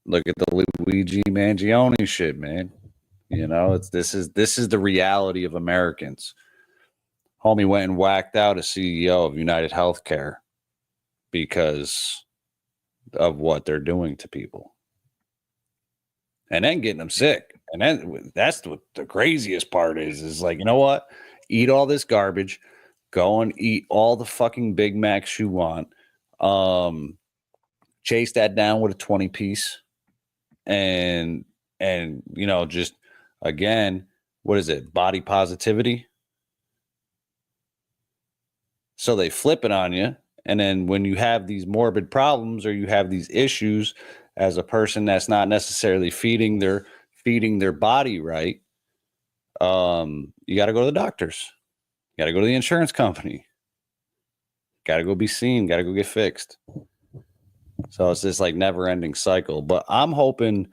look at the Luigi Mangione shit, man. This is the reality of Americans. Homie went and whacked out a CEO of United Healthcare because of what they're doing to people, and then getting them sick. And then that's what the craziest part is like, you know what? Eat all this garbage. Go and eat all the fucking Big Macs you want. Chase that down with a 20-piece. And just, again, what is it? Body positivity. So they flip it on you. And then when you have these morbid problems or you have these issues as a person that's not necessarily feeding their body right, you got to go to the doctors. You got to go to the insurance company. Got to go be seen. Got to go get fixed. So it's this like never ending cycle. But I'm hoping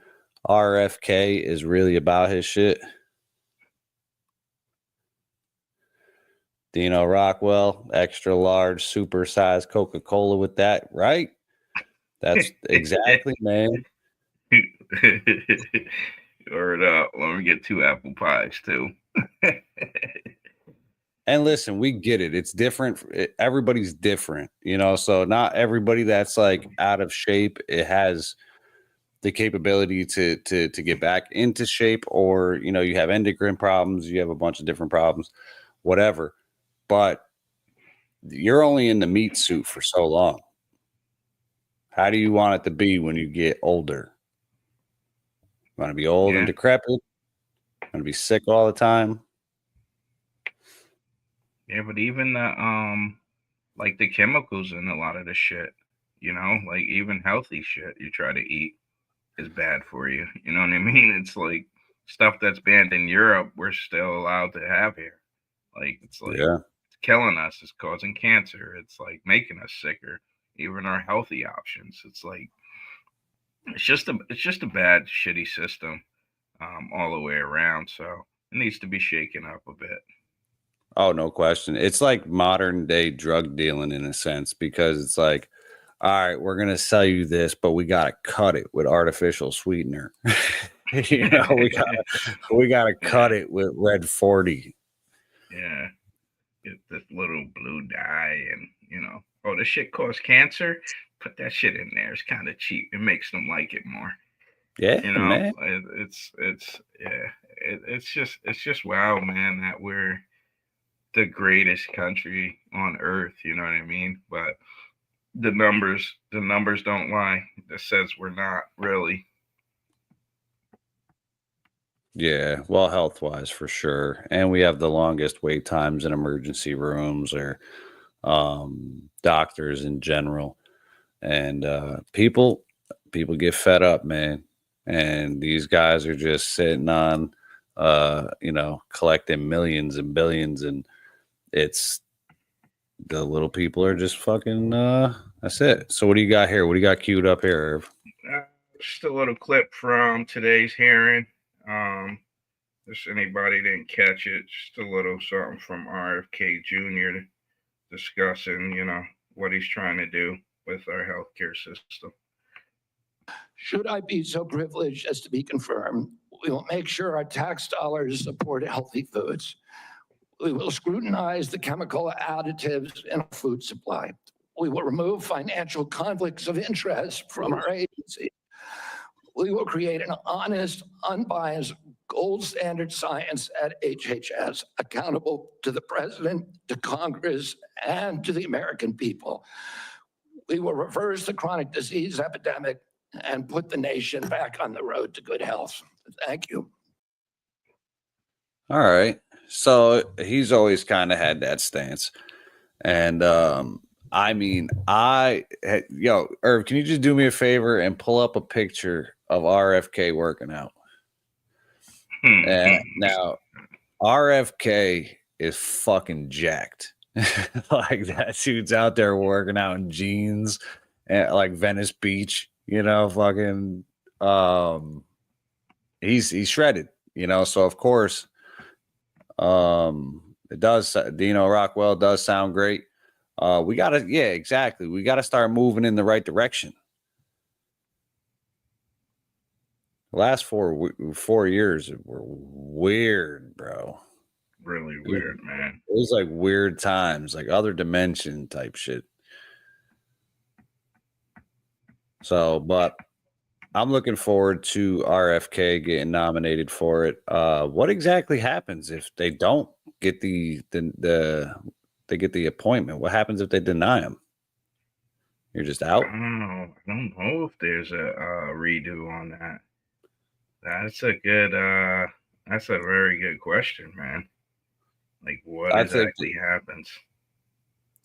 RFK is really about his shit. Dino Rockwell, extra large, super sized Coca-Cola with that, right? That's exactly, man. Word up. Let me get 2 apple pies too. And listen, we get it. It's different. Everybody's different, so not everybody that's like out of shape, it has the capability to get back into shape, or, you have endocrine problems, you have a bunch of different problems, whatever. But you're only in the meat suit for so long. How do you want it to be when you get older? You want to be old and decrepit? You want to be sick all the time? Yeah, but even the like the chemicals in a lot of the shit, like even healthy shit you try to eat is bad for you. You know what I mean? It's like stuff that's banned in Europe, we're still allowed to have here. Like it's like it's killing us. It's causing cancer. It's like making us sicker. Even our healthy options. It's like it's just a bad, shitty system all the way around. So it needs to be shaken up a bit. Oh, no question. It's like modern day drug dealing in a sense, because it's like all right, we're gonna sell you this, but we gotta cut it with artificial sweetener. You know, we gotta cut it with red 40. Yeah. Get this little blue dye and, oh, this shit causes cancer. Put that shit in there. It's kind of cheap. It makes them like it more. Yeah, man. It's just wow, man, that we're the greatest country on earth. You know what I mean? But the numbers don't lie. That says we're not really. Yeah, well, health-wise for sure, and we have the longest wait times in emergency rooms or doctors in general, and people get fed up, man, and these guys are just sitting on, collecting millions and billions, and it's the little people are just fucking. That's it. So what do you got here? What do you got queued up here, Irv? Just a little clip from today's hearing. If anybody didn't catch it, just a little something from RFK Jr. discussing, what he's trying to do with our healthcare system. Should I be so privileged as to be confirmed, we will make sure our tax dollars support healthy foods. We will scrutinize the chemical additives in our food supply. We will remove financial conflicts of interest from our agency. We will create an honest, unbiased, gold standard science at HHS, accountable to the president, to Congress, and to the American people. We will reverse the chronic disease epidemic and put the nation back on the road to good health. Thank you. All right. So he's always kind of had that stance. And Irv, can you just do me a favor and pull up a picture of RFK working out? And now RFK is fucking jacked. Like that dude's out there working out in jeans at like Venice Beach, fucking he's shredded, so of course it does, Rockwell does sound great. We gotta start moving in the right direction. The last 4 years were weird, bro. Really weird, man. It was like weird times, like other dimension type shit. So, but I'm looking forward to RFK getting nominated for it. What exactly happens if they don't get they get the appointment? What happens if they deny him? You're just out? I don't know if there's a redo on that. That's a very good question, man. Like what exactly happens?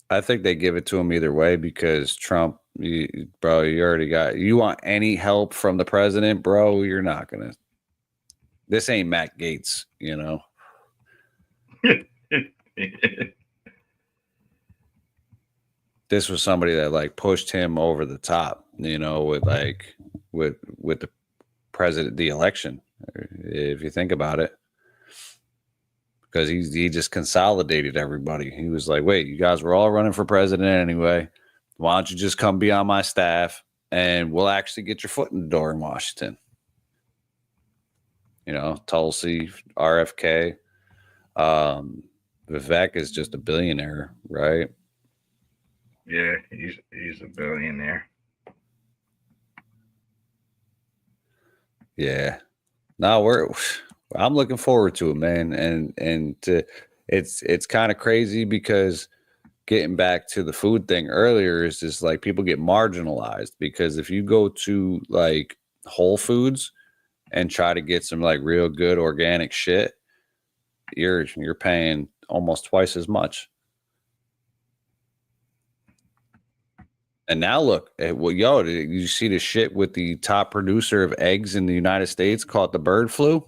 I think they give it to him either way because Trump, you want any help from the president, bro? You're not gonna. This ain't Matt Gaetz, This was somebody that like pushed him over the top, with the president, the election, if you think about it, because he just consolidated everybody. He was like, wait, you guys were all running for president anyway. Why don't you just come be on my staff and we'll actually get your foot in the door in Washington? Tulsi, RFK, Vivek is just a billionaire, right? Yeah, he's a billionaire. Yeah. No, I'm looking forward to it, man. And it's kind of crazy because getting back to the food thing earlier is just like people get marginalized because if you go to like Whole Foods and try to get some like real good organic shit, you're paying almost twice as much. And now look, did you see the shit with the top producer of eggs in the United States called the bird flu?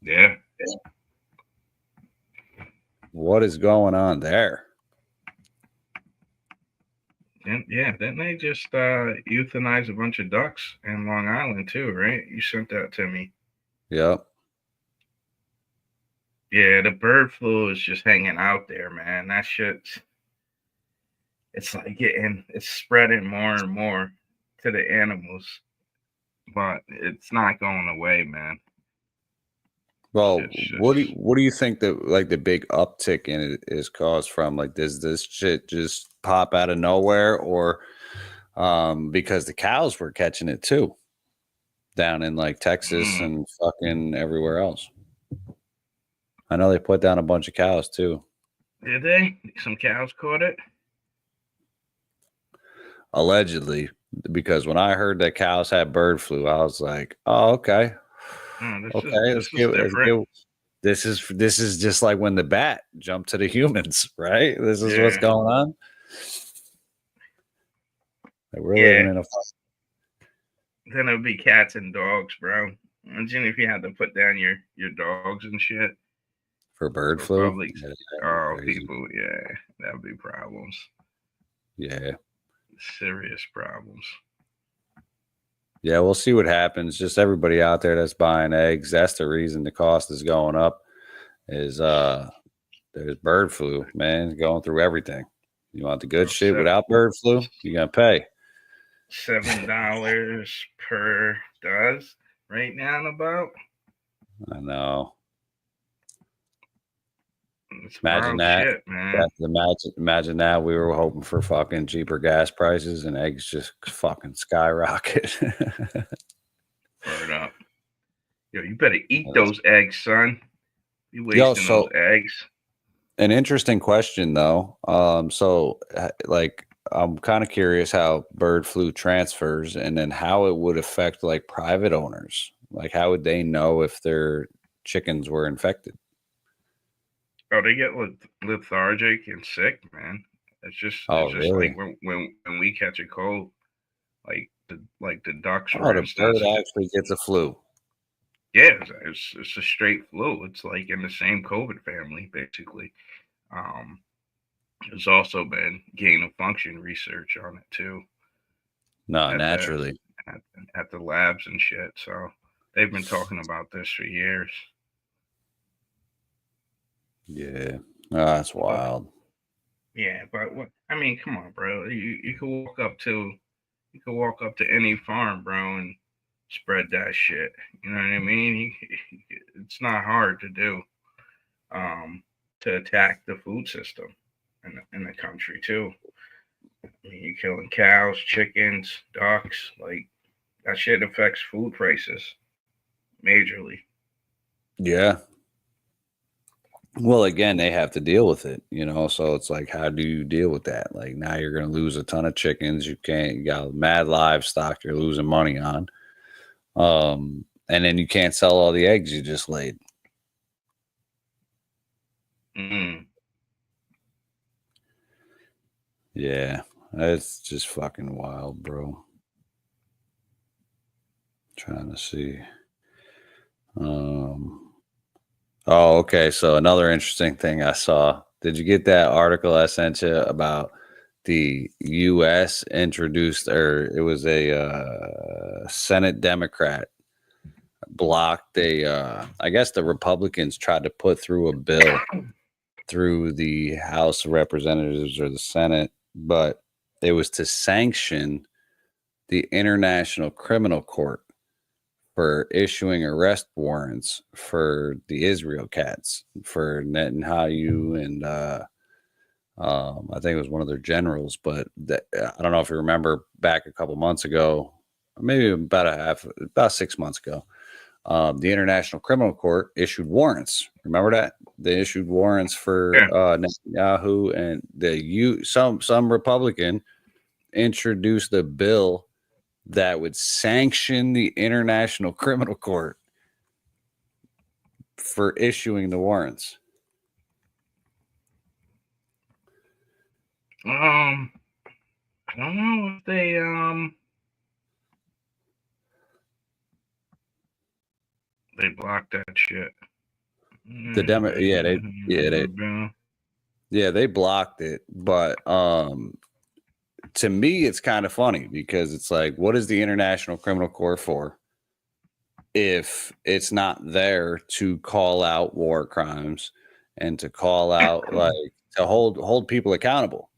Yeah. What is going on there? And yeah, didn't they just euthanize a bunch of ducks in Long Island too, right? You sent that to me. Yep. Yeah, the bird flu is just hanging out there, man. That shit's it's like it's spreading more and more to the animals, but it's not going away, man. Well, what do you think that like the big uptick in it is caused from? Like, does this shit just pop out of nowhere, or because the cows were catching it too down in like Texas and fucking everywhere else? I know they put down a bunch of cows too. Did they? Some cows caught it? Allegedly, because when I heard that cows had bird flu, I was like, "Oh, okay, This is just like when the bat jumped to the humans, right? This is what's going on. Like we're living in a. Then it would be cats and dogs, bro. Imagine if you had to put down your dogs and shit for bird flu. Public, people, that would be problems. Yeah, serious problems. Yeah, we'll see what happens. Just everybody out there that's buying eggs, that's the reason the cost is going up. Is there's bird flu, man, going through everything. You want the good shit without bird flu, you gotta pay $7 per does right now about. I know. It's imagine that, shit, man. Imagine that we were hoping for fucking cheaper gas prices and eggs just fucking skyrocket. Burn up. Yo, you better eat those eggs, son. You wasting those eggs. An interesting question though. So like I'm kind of curious how bird flu transfers and then how it would affect like private owners. Like how would they know if their chickens were infected? Oh, they get lethargic and sick, man. It's just really? Like when we catch a cold, like the ducks. Oh, the bird actually gets a flu. Yeah, it's a straight flu. It's like in the same COVID family, basically. There's also been gain of function research on it too. No, naturally. At the labs and shit. So they've been talking about this for years. Yeah, that's wild. Yeah, but what? I mean, come on, bro. You could walk up to any farm, bro, and spread that shit. You know what I mean? It's not hard to do. To attack the food system in the country too. I mean, you're killing cows, chickens, ducks. Like that shit affects food prices majorly. Yeah. Well, again, they have to deal with it, you know. So it's like, how do you deal with that? Like now you're going to lose a ton of chickens. You got mad livestock you're losing money on. And then you can't sell all the eggs you just laid. Yeah, that's just fucking wild, bro. Trying to see. Oh, okay. So another interesting thing I saw. Did you get that article I sent you about the U.S. introduced, or it was a Senate Democrat blocked I guess the Republicans tried to put through a bill through the House of Representatives or the Senate, but it was to sanction the International Criminal Court for issuing arrest warrants for the Israel cats, for Netanyahu and I think it was one of their generals. But I don't know if you remember back a couple months ago, maybe about 6 months ago, the International Criminal Court issued warrants. Remember that? They issued warrants for Netanyahu, and some Republican introduced a bill that would sanction the International Criminal Court for issuing the warrants. I don't know if they blocked that shit. They blocked it, but to me it's kind of funny because it's like, what is the International Criminal Court for if it's not there to call out war crimes and to call out like to hold people accountable?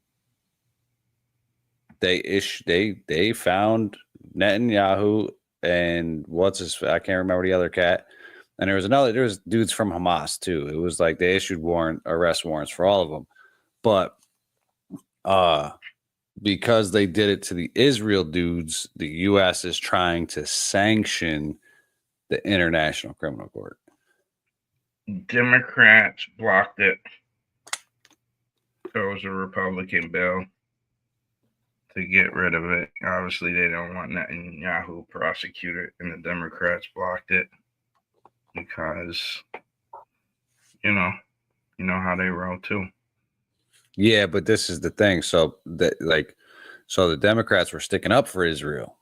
they found Netanyahu and I can't remember the other cat. And there was dudes from Hamas too. It was like they issued arrest warrants for all of them. But because they did it to the Israel dudes, the U.S. is trying to sanction the International Criminal Court. Democrats blocked it. There was a Republican bill to get rid of it. Obviously, they don't want Netanyahu prosecuted, and the Democrats blocked it because, you know how they roll too. Yeah, but this is the thing. So the Democrats were sticking up for Israel.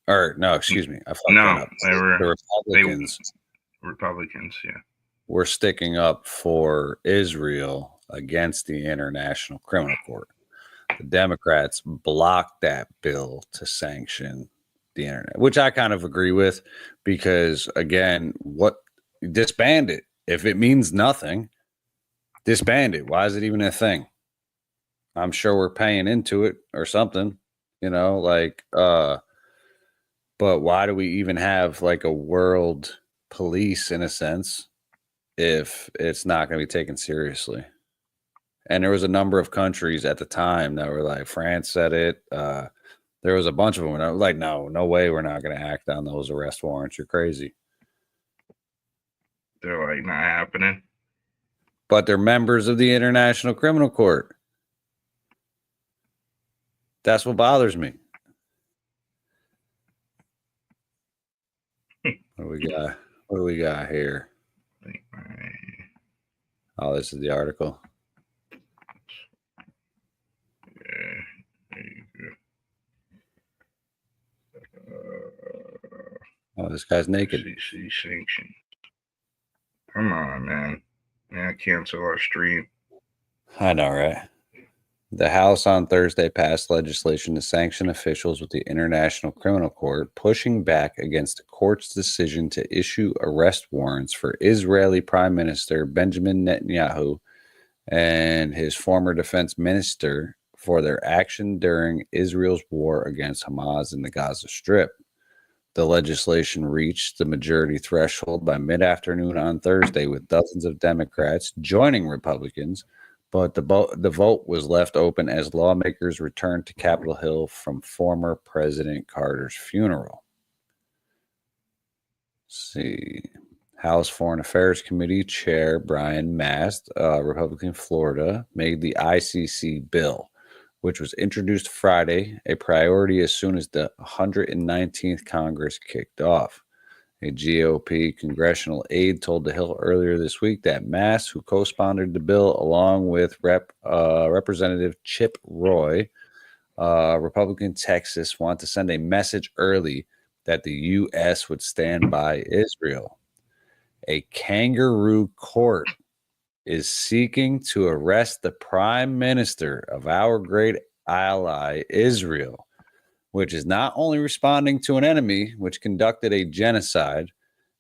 Or no, excuse me. I fucked that up. The Republicans, yeah. Were sticking up for Israel against the International Criminal Court. The Democrats blocked that bill to sanction the internet, which I kind of agree with because, again, disband it. If it means nothing, disband it. Why is it even a thing? I'm sure we're paying into it or something, but why do we even have like a world police in a sense if it's not going to be taken seriously? And there was a number of countries at the time that were like, France said it. There was a bunch of them. And I was like, no way we're not going to act on those arrest warrants. You're crazy. They're like, not happening. But they're members of the International Criminal Court. That's what bothers me. What do we got here? Oh, this is the article. Yeah, there you go. Oh, this guy's naked. CC sanctions. Come on, man. Cancel our stream. I know, right? The House on Thursday passed legislation to sanction officials with the International Criminal Court, pushing back against the court's decision to issue arrest warrants for Israeli Prime Minister Benjamin Netanyahu and his former defense minister for their action during Israel's war against Hamas in the Gaza Strip. The legislation reached the majority threshold by mid-afternoon on Thursday, with dozens of Democrats joining Republicans, but the vote was left open as lawmakers returned to Capitol Hill from former President Carter's funeral. Let's see. House Foreign Affairs Committee Chair Brian Mast, Republican Florida, made the ICC bill, which was introduced Friday, a priority as soon as the 119th Congress kicked off. A GOP congressional aide told The Hill earlier this week that Mast, who co-sponsored the bill along with Representative Chip Roy, Republican Texas, want to send a message early that the U.S. would stand by Israel. A kangaroo court is seeking to arrest the prime minister of our great ally, Israel, which is not only responding to an enemy which conducted a genocide,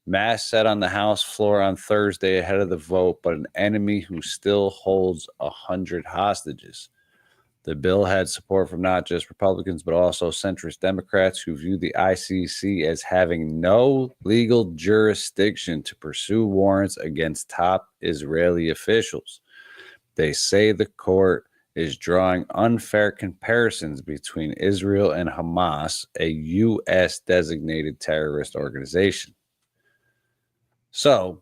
Mast said on the House floor on Thursday ahead of the vote, but an enemy who still holds 100 hostages. The bill had support from not just Republicans, but also centrist Democrats who view the ICC as having no legal jurisdiction to pursue warrants against top Israeli officials. They say the court is drawing unfair comparisons between Israel and Hamas, a U.S. designated terrorist organization. So,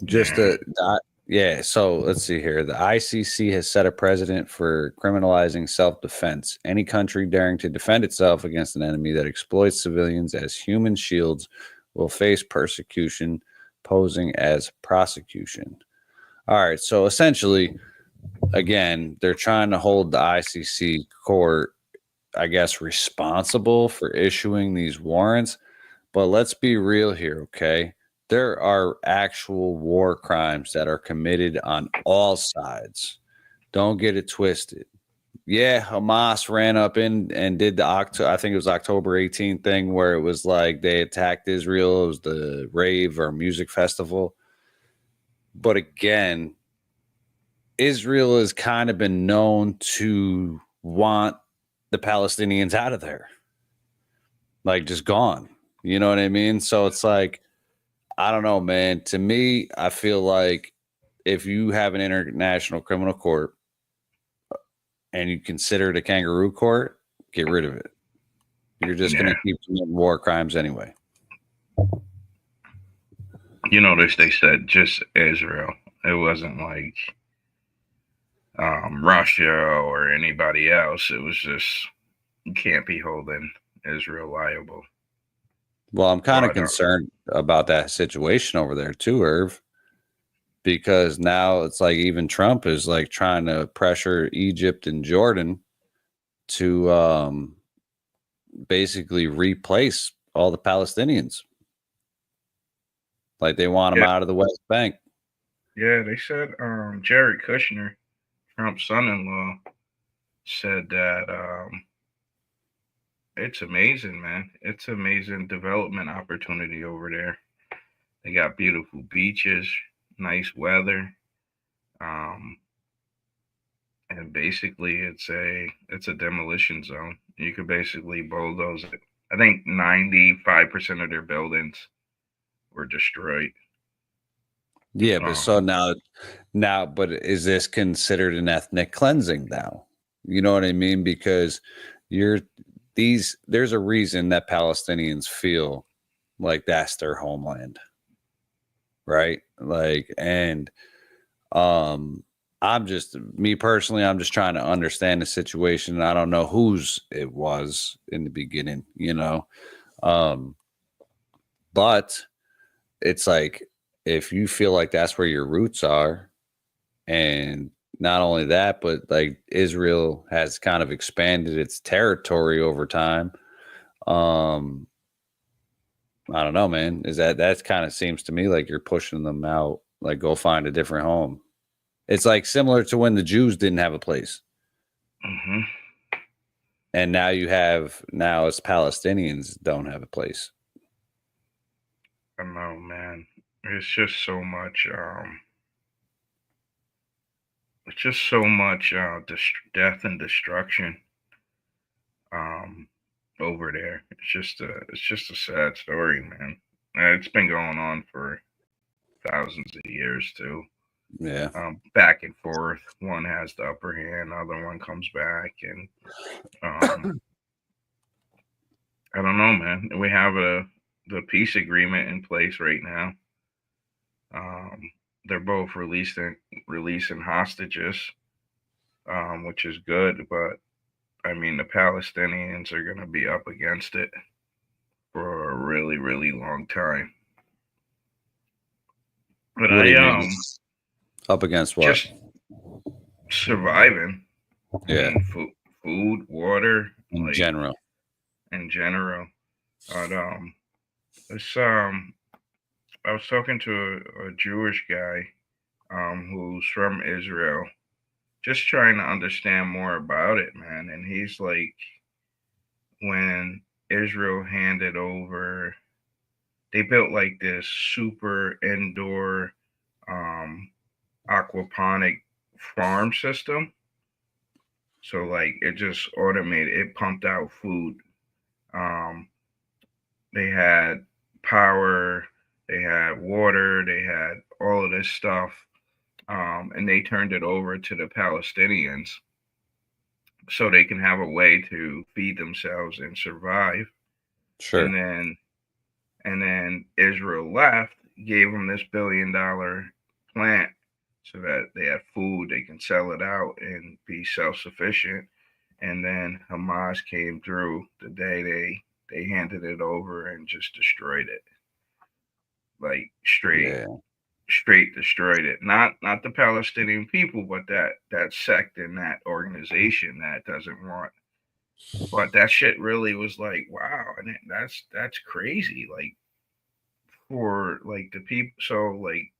so let's see here. The ICC has set a precedent for criminalizing self-defense. Any country daring to defend itself against an enemy that exploits civilians as human shields will face persecution, posing as prosecution. All right, so essentially, again, they're trying to hold the ICC court, I guess, responsible for issuing these warrants. But let's be real here, okay? There are actual war crimes that are committed on all sides. Don't get it twisted. Yeah, Hamas ran up in and did I think it was October 18th thing where it was like they attacked Israel. It was the rave or music festival. But again, Israel has kind of been known to want the Palestinians out of there. Like, just gone. You know what I mean? So it's like, I don't know, man. To me, I feel like if you have an international criminal court and you consider it a kangaroo court, get rid of it. You're just going to keep committing war crimes anyway. You notice they said just Israel. It wasn't like Russia or anybody else. It was just, you can't be holding Israel liable. Well, I'm kind of concerned about that situation over there too, Irv, because now it's like even Trump is like trying to pressure Egypt and Jordan to basically replace all the Palestinians. Like they want them out of the West Bank. Yeah, they said Jared Kushner, Trump's son-in-law, said that it's amazing, man. It's amazing development opportunity over there. They got beautiful beaches, nice weather, and basically it's a demolition zone. You could basically bulldoze it. I think 95% of their buildings were destroyed. Yeah, but so now, but is this considered an ethnic cleansing now? You know what I mean? Because there's a reason that Palestinians feel like that's their homeland, right? Like, and I'm just trying to understand the situation. I don't know whose it was in the beginning, you know, but it's like, if you feel like that's where your roots are, and not only that, but like Israel has kind of expanded its territory over time. I don't know, man. That's kind of seems to me like you're pushing them out, like go find a different home. It's like similar to when the Jews didn't have a place. Mm-hmm. And now as Palestinians don't have a place. I know, man. It's just so much. It's just so much death and destruction. Over there. It's just a sad story, man. It's been going on for thousands of years too. Yeah. Back and forth. One has the upper hand, other one comes back, and I don't know, man. We have the peace agreement in place right now. They're both releasing hostages, which is good, but I mean the Palestinians are gonna be up against it for a really, really long time. But up against what? Just surviving. Yeah. I mean, food, water, in general. But I was talking to a Jewish guy who's from Israel, just trying to understand more about it, man. And he's like, when Israel handed over, they built like this super indoor aquaponic farm system. So like it just automated, it pumped out food. They had power, they had water, they had all of this stuff. And they turned it over to the Palestinians so they can have a way to feed themselves and survive. Sure. And then Israel left, gave them this $1 billion plant so that they have food, they can sell it out and be self-sufficient. And then Hamas came through the day they handed it over and just destroyed it. Like straight destroyed it. Not the Palestinian people, but that sect and that organization that doesn't want. But that shit really was like, wow, and that's crazy. Like for like the people, so like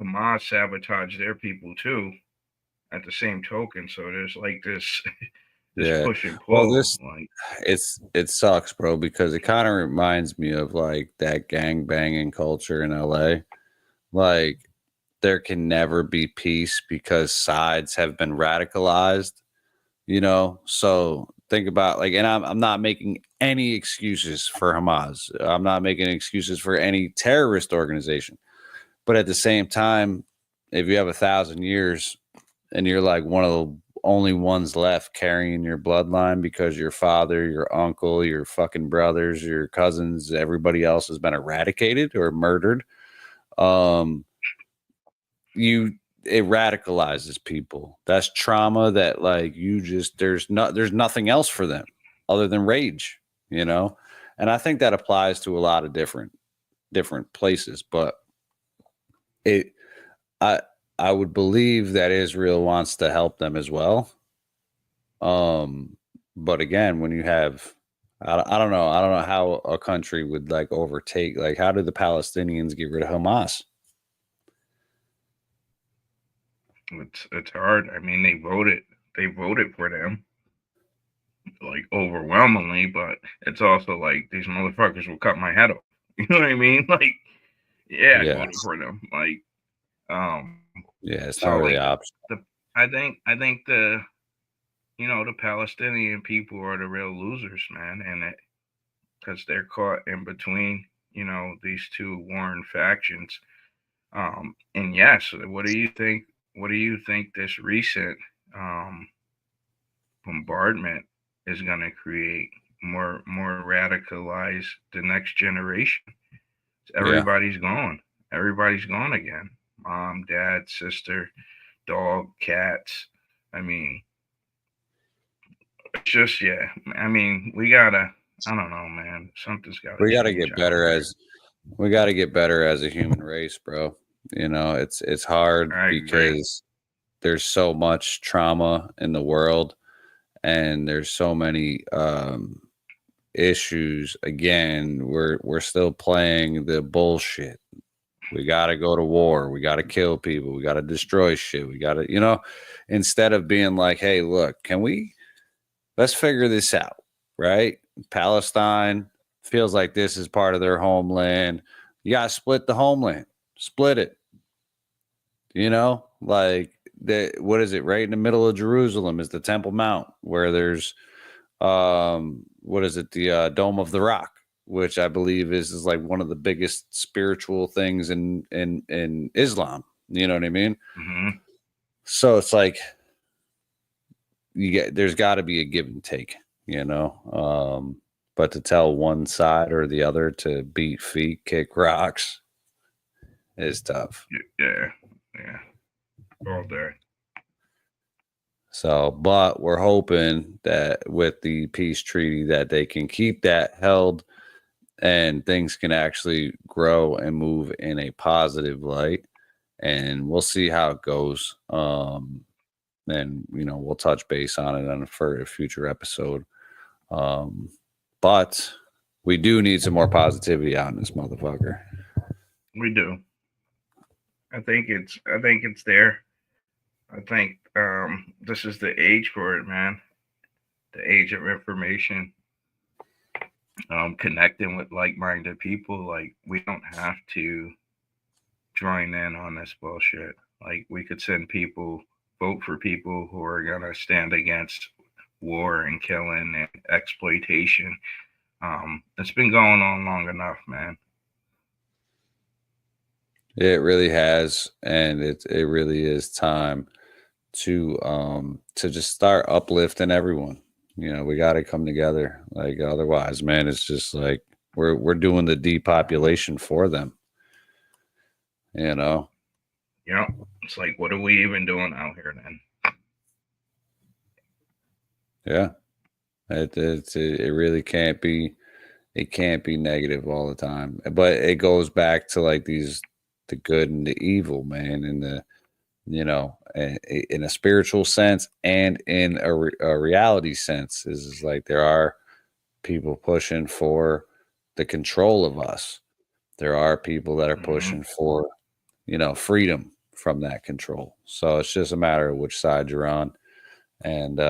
Hamas sabotaged their people too. At the same token, so there's like this push and pull. Well, it sucks, bro, because it kind of reminds me of like that gang banging culture in LA. Like there can never be peace because sides have been radicalized, you know. So think about like, and I'm not making any excuses for Hamas. I'm not making excuses for any terrorist organization. But at the same time, if you have 1,000 years and you're like one of the only ones left carrying your bloodline because your father, your uncle, your fucking brothers, your cousins, everybody else has been eradicated or murdered, it radicalizes people. That's trauma that like there's nothing else for them other than rage, you know? And I think that applies to a lot of different places, but I would believe that Israel wants to help them as well. But again, when you have I don't know how a country would like overtake, like how do the Palestinians get rid of Hamas? It's hard. I mean, they voted for them like overwhelmingly, but it's also like these motherfuckers will cut my head off. You know what I mean? Like, yeah, I voted for them. Like, yeah, it's not really option. I think the Palestinian people are the real losers, man, and because they're caught in between, these two warring factions. And yes, what do you think? What do you think this recent bombardment is going to create? More radicalized the next generation. Everybody's gone. Everybody's gone again. Mom, dad, sister, dog, cats. I mean, it's just I mean, we gotta. I don't know, man. Something's got to. We gotta get better as a human race, bro. You know, it's hard because there's so much trauma in the world, and there's so many issues. Again, we're still playing the bullshit. We gotta go to war. We gotta kill people. We gotta destroy shit. We gotta, instead of being like, hey, look, let's figure this out, right? Palestine feels like this is part of their homeland. You gotta split the homeland. Split it. Like what is it? Right in the middle of Jerusalem is the Temple Mount, where there's what is it? The Dome of the Rock, which I believe is like one of the biggest spiritual things in Islam. You know what I mean? Mm-hmm. So it's like there's got to be a give and take, but to tell one side or the other to beat feet, kick rocks is tough. Yeah. All day. So, but we're hoping that with the peace treaty that they can keep that held and things can actually grow and move in a positive light, and we'll see how it goes. And we'll touch base on it for a future episode. But we do need some more positivity out in this motherfucker. We do. I think it's there. I think this is the age for it, man. The age of information. Connecting with like-minded people. Like, we don't have to join in on this bullshit. Like, we could vote for people who are gonna stand against war and killing and exploitation. It's been going on long enough, man. It really has, and it really is time to just start uplifting everyone. We got to come together. Like, otherwise, man, it's just like we're doing the depopulation for them. Yeah, it's like, what are we even doing out here then? Yeah, it really can't be. It can't be negative all the time, but it goes back to like the good and the evil, man, and in a spiritual sense and in a reality sense is like there are people pushing for the control of us. There are people that are pushing for, freedom from that control. So it's just a matter of which side you're on. And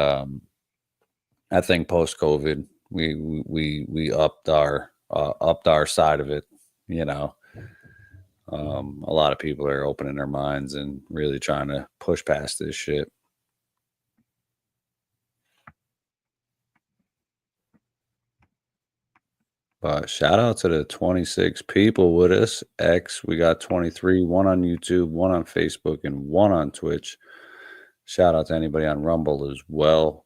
I think post-COVID, we upped our side of it. A lot of people are opening their minds and really trying to push past this shit. But shout out to the 26 people with us. We got 23, one on YouTube, one on Facebook, and one on Twitch. Shout out to anybody on Rumble as well.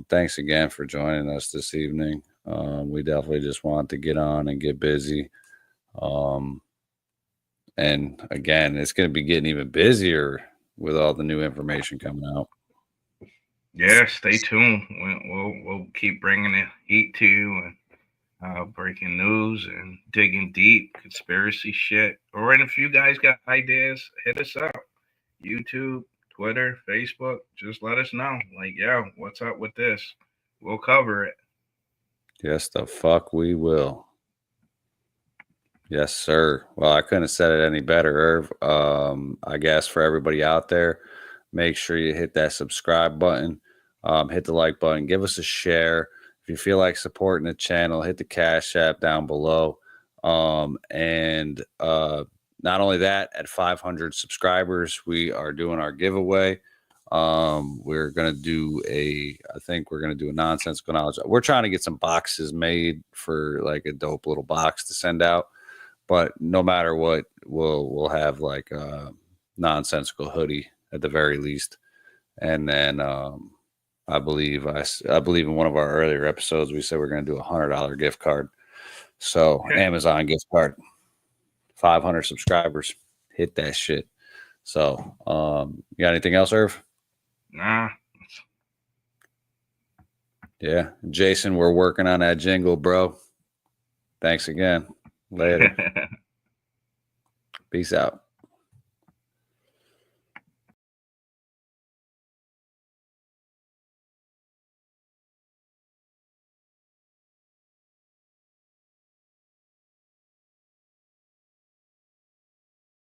Thanks again for joining us this evening. We definitely just want to get on and get busy. And again, it's going to be getting even busier with all the new information coming out. Yeah, stay tuned. We'll keep bringing the heat to you and breaking news and digging deep conspiracy shit. Or if you guys got ideas, hit us up. YouTube, Twitter, Facebook. Just let us know. Like, yo, what's up with this? We'll cover it. Yes, the fuck we will. Yes, sir. Well, I couldn't have said it any better, Irv. I guess for everybody out there, make sure you hit that subscribe button, hit the like button, give us a share. If you feel like supporting the channel, hit the Cash App down below. And not only that, at 500 subscribers, we are doing our giveaway. We're going to do a nonsensical knowledge. We're trying to get some boxes made for like a dope little box to send out. But no matter what, we'll have like a nonsensical hoodie at the very least. And then I believe in one of our earlier episodes, we said we're going to do a $100 gift card. So Amazon gift card, 500 subscribers, hit that shit. So you got anything else, Irv? Nah. Yeah. Jason, we're working on that jingle, bro. Thanks again. Later. Peace out.